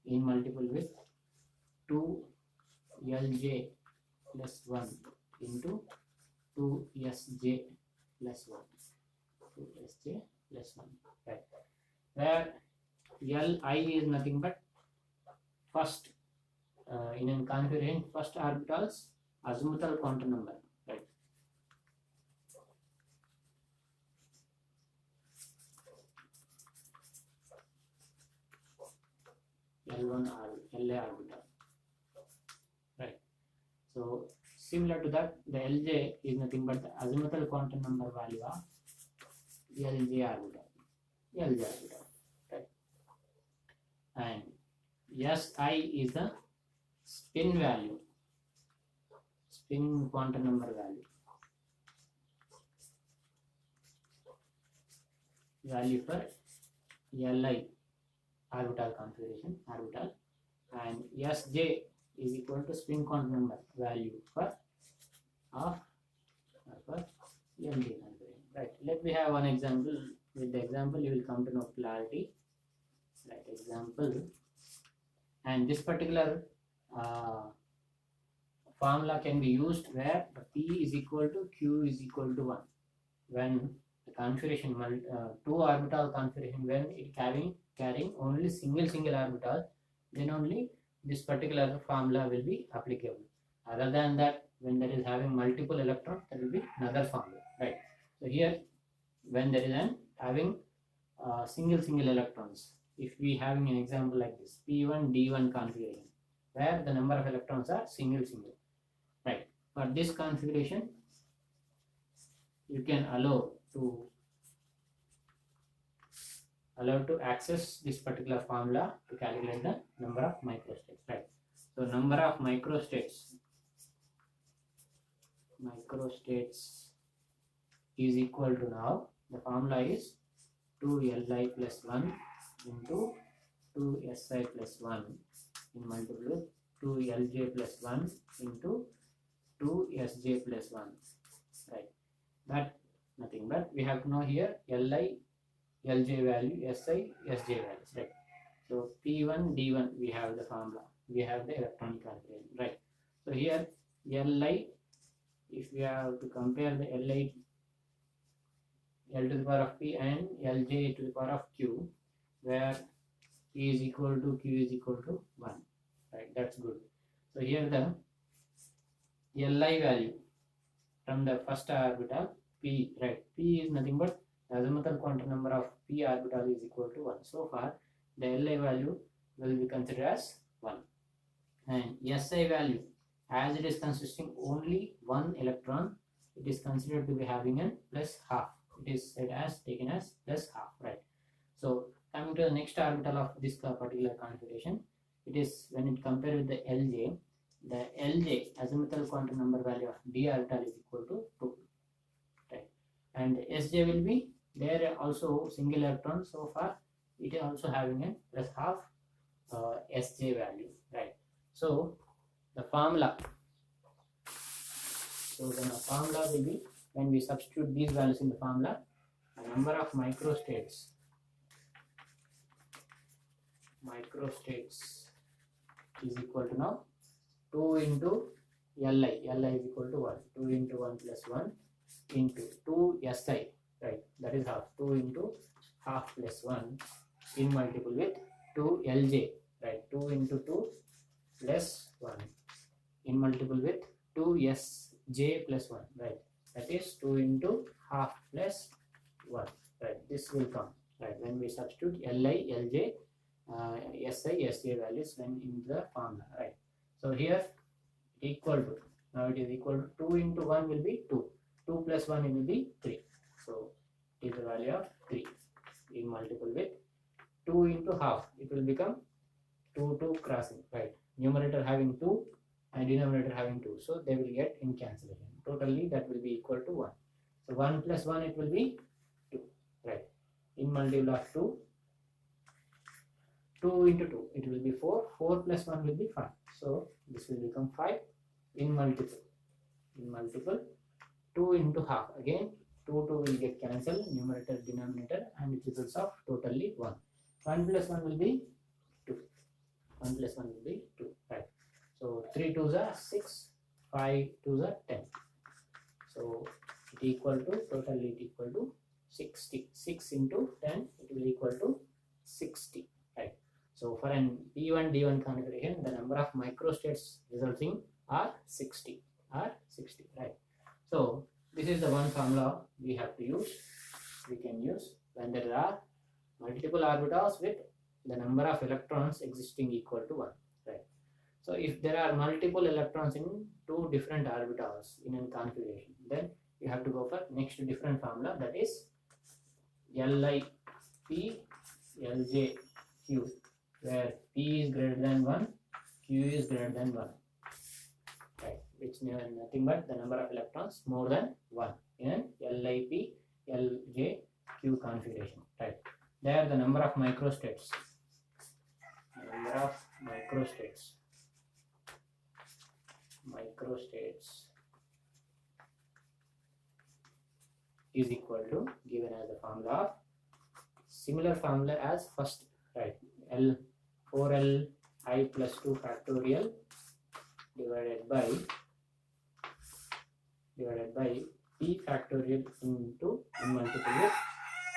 in multiple with 2 Lj plus 1 into 2 Sj plus 1, 2 Sj plus 1, right? Where Li is nothing but first in a configuration, first orbital's azimuthal quantum number, right? L1 or La orbital, right? So similar to that, the Lj is nothing but the azimuthal quantum number value of Lj orbital, right? And Si is the spin value, spin quantum number value for Li orbital configuration, and Sj is equal to spin quantum number value for Lj configuration, right? Let me have one example. With the example, you will come to know clarity, right? Example, and this particular formula can be used where P is equal to Q is equal to 1. When the configuration, two orbital configuration, when it carrying only single orbital, then only this particular formula will be applicable. Other than that, when there is having multiple electrons, there will be another formula, right? So here, when there is having single electrons, if we having an example like this, P1 D1 configuration, where the number of electrons are single, right? For this configuration, you can allow to access this particular formula to calculate the number of microstates, right? So number of microstates is equal to, now the formula is 2Li plus 1 into 2Si plus 1 in multiple with 2Lj plus 1 into 2Sj plus 1, right? That nothing but we have to know here Li Lj value, Si Sj values, right? So P1 D1, we have the formula, we have the electronic configuration, right? So here Li, if we have to compare the Li, L to the power of P and Lj to the power of Q, where P is equal to Q is equal to 1, right? That's good. So here the Li value from the first orbital P, right? P is nothing but the azimuthal quantum number of P orbital is equal to 1. So far, the Li value will be considered as 1. And Si value, as it is consisting only one electron, it is considered to be having a plus half. It is said as taken as plus half, right? So coming to the next orbital of this particular configuration, it is when it compared with the Lj azimuthal quantum number value of D orbital is equal to 2, right? And Sj will be there also single electron. So far, it is also having a plus half Sj value, right? So the formula will be, when we substitute these values in the formula, the number of microstates is equal to, now 2 into Li is equal to 1, 2 into 1 plus 1 into 2 Si, right? That is half, 2 into half plus 1 in multiple with 2 Lj, right? 2 into 2 plus 1 in multiple with 2 Sj plus 1, right? That is 2 into half plus 1, right? This will come, right, when we substitute Li, Lj, Si, Sj values when in the formula, right? So here equal to, now it is equal to 2 into 1 will be 2. 2 plus 1 will be 3. So it is the value of 3 in multiple with 2 into half. It will become 2 crossing, right? Numerator having 2 and denominator having 2. So they will get in cancellation. Totally that will be equal to 1. So 1 plus 1 it will be 2, right? In multiple of 2. 2 into 2 it will be 4. 4 plus 1 will be 5. So this will become 5 in multiple. In multiple 2 into half. Again 2 will get cancelled, numerator denominator, and it results of totally 1. 1 plus 1 will be 2. 1 plus 1 will be 2, right? So 3 2s are 6, 5 2s are 10. So it equal to, totally it equal to 60. 6 into 10 it will equal to 60, right? So for an P1 D1 configuration, the number of microstates resulting are 60, right? So this is the one formula we have to use. We can use when there are multiple orbitals with the number of electrons existing equal to 1, right? So if there are multiple electrons in two different orbitals in a configuration, then you have to go for next different formula, that is LiP LjQ, where P is greater than 1, Q is greater than 1, right? Which is nothing but the number of electrons more than 1 in LiP LjQ configuration, right? There the number of microstates is equal to, given as the formula of similar formula as first, right? 4Li plus 2 factorial divided by P factorial into in multiple with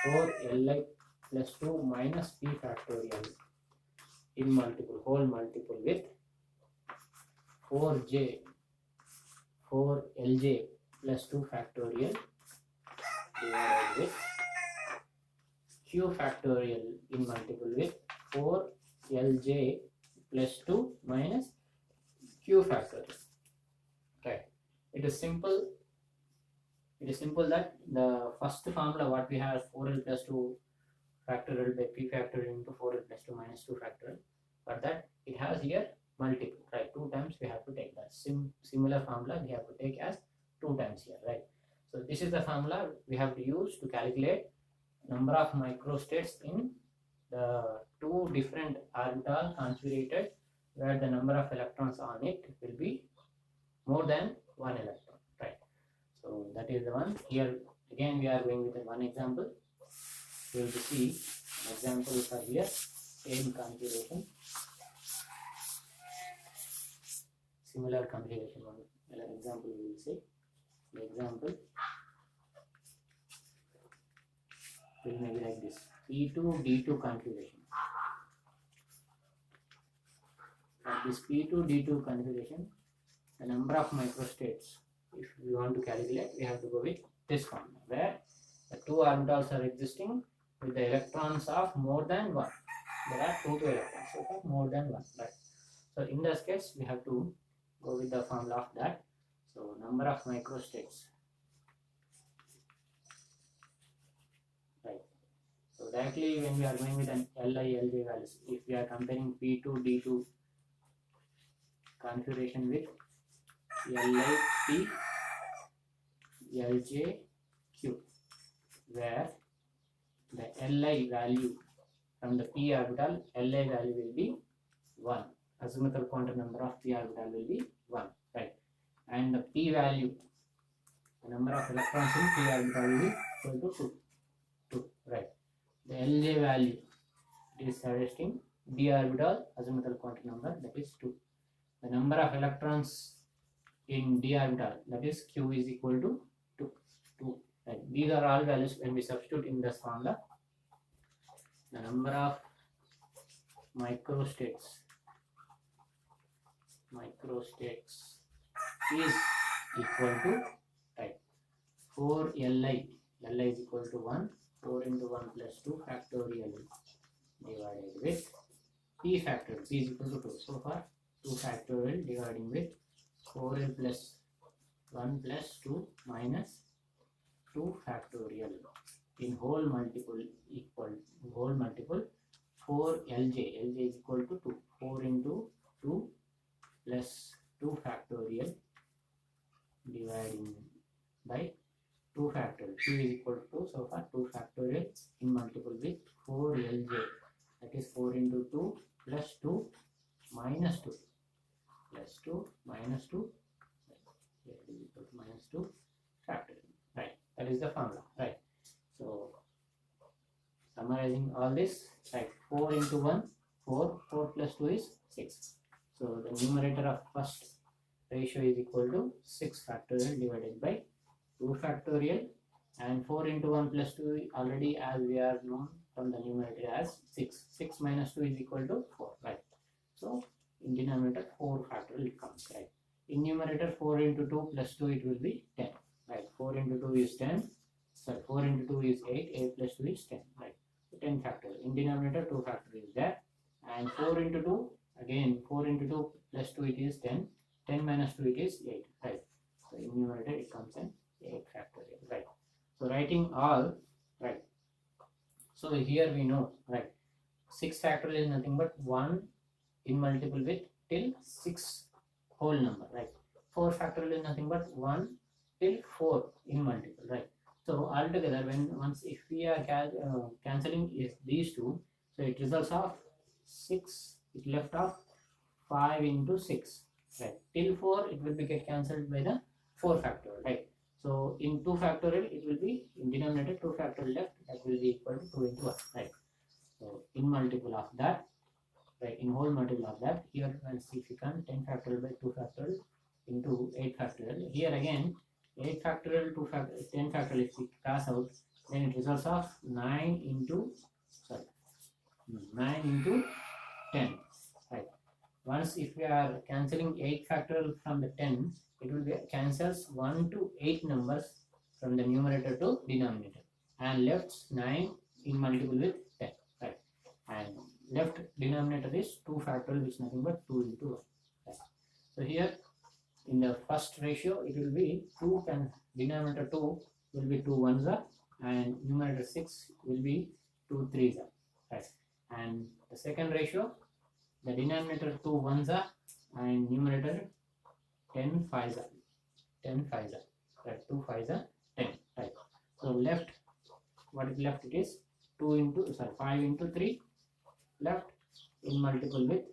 4Li plus 2 minus P factorial in multiple, whole multiple with 4Lj plus 2 factorial divided with Q factorial in multiple with 4Lj plus 2 minus Q factorial, right? It is simple that the first formula what we have, 4L plus 2 factorial by P factorial into 4L plus 2 minus 2 factorial, but that it has here multiple, right? 2 times we have to take that. Similar formula we have to take as 2 times here, right? So this is the formula we have to use to calculate number of microstates in the two different orbital configured where the number of electrons on it will be more than 1 electron, right? So that is the one. Here again we are going with one example. We will see examples are here, same configuration, similar configuration. One example we will see. The example will maybe like this: P2 D2 configuration. At this P2 D2 configuration, the number of microstates, if we want to calculate, we have to go with this formula, where the two orbitals are existing with the electrons of more than 1. There are 2 electrons, so more than 1, right? So in this case, we have to go with the formula of that. So number of microstates, right? So directly when we are going with an Li Lj values, if we are comparing P2 D2 configuration with LiP LjQ, where the Li value from the P orbital, Li value will be 1. Azimuthal quantum number of P orbital will be 1, right? And the P value, the number of electrons in P orbital will be equal to 2, right? The Lj value, it is suggesting D orbital azimuthal quantum number, that is 2. The number of electrons in D orbital, that is Q, is equal to 2, right? These are all values when we substitute in this formula. The number of microstates is equal to, right, 4 Li is equal to 1, 4 into 1 plus 2 factorial divided with P factorial, P is equal to 2. So far 2 factorial dividing with 4L plus 1 plus 2 minus 2 factorial in whole multiple equal whole multiple 4 lj is equal to 2. 4 into 2 plus 2 factorial dividing by 2 factorial. 2 is equal to 2, so far 2 factorial in multiple with 4 lj, that is 4 into 2 plus 2 minus 2 plus 2 minus 2, here it is equal to minus 2 factorial, right? That is the formula, right? So summarizing all this, right, 4 into 1 4, 4 plus 2 is 6. So the numerator of first ratio is equal to 6 factorial divided by 2 factorial, and 4 into 1 plus 2 already, as we are known from the numerator, as 6. 6 minus 2 is equal to 4, right? So in denominator 4 factorial comes, right? In numerator 4 into 2 plus 2 it will be 10, right? 4 into 2 is 10, sorry, 4 into 2 is 8, 8 plus 2 is 10, right? So 10 factorial. In denominator 2 factorial is there, and 4 into 2, again 4 into 2 plus 2 it is 10, 10 minus 2 it is 8, right? So in numerator it comes in 8 factorial, right? So writing all, right? So here we know, right, 6 factorial is nothing but 1 in multiple with till 6 whole number, right? 4 factorial is nothing but 1 till 4 in multiple, right? So altogether, once if we are cancelling is these two, so it results of 6, it left off 5 into 6, right? Till 4 it will be get cancelled by the 4 factorial, right? So in 2 factorial it will be in denominator 2 factorial left, that will be equal to 2 into 1, right? So in multiple of that, right, in whole multiple of that, here once if you can 10 factorial by 2 factorial into 8 factorial, here again 8 factorial 2 factorial 10 factorial, if we pass out, then it results of 9 into 10, right? Once if we are cancelling 8 factorial from the 10, it will be cancels 1 to 8 numbers from the numerator to denominator, and left 9 in multiple with 10, right? And left denominator is 2 factorial, which is nothing but 2 into 1, right? So here in the first ratio it will be 2 denominator 2 will be 2 ones are, and numerator 6 will be 2 threes are, right? And the second ratio, the denominator 2 ones are and numerator 10 fives are, 10 fives are, right? 2 fives are 10, right? So left, what is left, it is 5 into 3 left in multiple with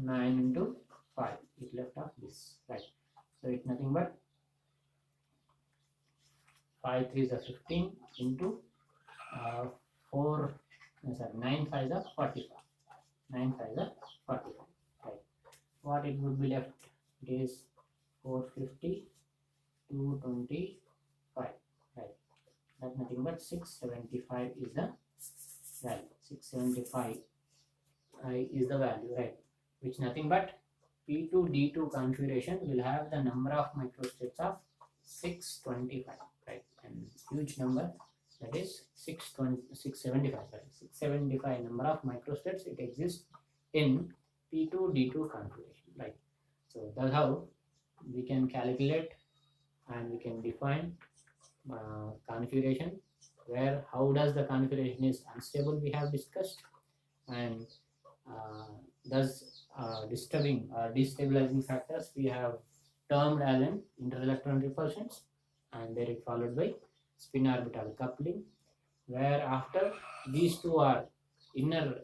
9 into 5, it left off this, right? So it's nothing but 5 3s are 15 into 9 5s are 45, 9 5s are 45, right? What it would be left, it is 450 225, right? That's nothing but 675 is the value. 675 is the value, right? Which nothing but P2D2 configuration will have the number of microstates of 625, right? And huge number, that is 675 number of microstates it exists in P2D2 configuration, right? So that's how we can calculate and we can define configuration, where how does the configuration is unstable we have discussed, and thus disturbing or destabilizing factors we have termed as an interelectron repulsions, and then it followed by spin orbital coupling, where after these two are inner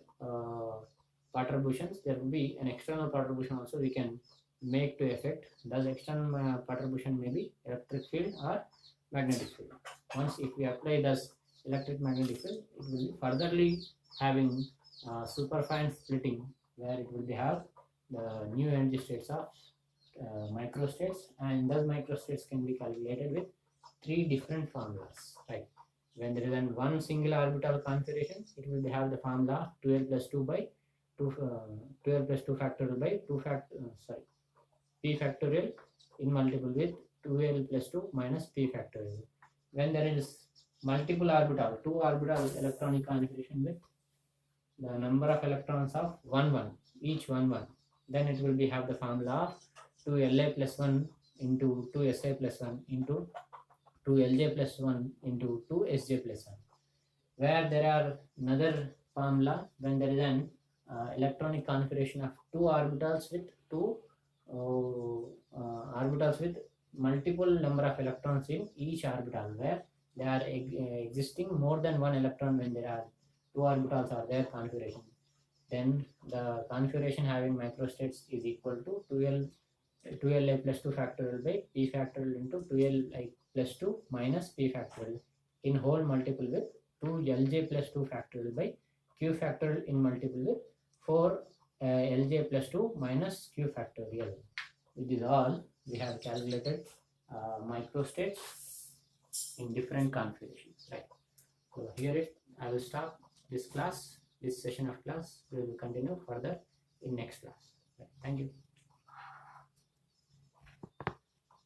perturbations, there will be an external perturbation also we can make to effect. Thus external perturbation may be electric field or magnetic field. Once if we apply this electric magnetic field, it will be furtherly having superfine splitting, where it will be have the new energy states of microstates, and those microstates can be calculated with 3 different formulas, right? When there is one single orbital configuration, it will be have the formula 12 plus 2 by 2 12 plus 2 factorial by 2 p factorial in multiple with 2l plus 2 minus p factorial. When there is multiple orbital, 2 orbital electronic configuration with the number of electrons of 1 1, each 1 1, then it will be have the formula of 2La plus 1 into 2si plus 1 into 2lj plus 1 into 2sj plus 1, where there are another formula when there is an electronic configuration of two orbitals with multiple number of electrons in each orbital, where they are existing more than one electron when there are two orbitals are there configuration. Then the configuration having microstates is equal to 2la plus 2 factorial by p factorial into 2li plus 2 minus p factorial in whole multiple with 2lj plus 2 factorial by q factorial in multiple with 4lj plus 2 minus q factorial. With this all, we have calculated microstates in different configurations, right? So here I will stop this class, this session of class. We will continue further in next class. Right. Thank you.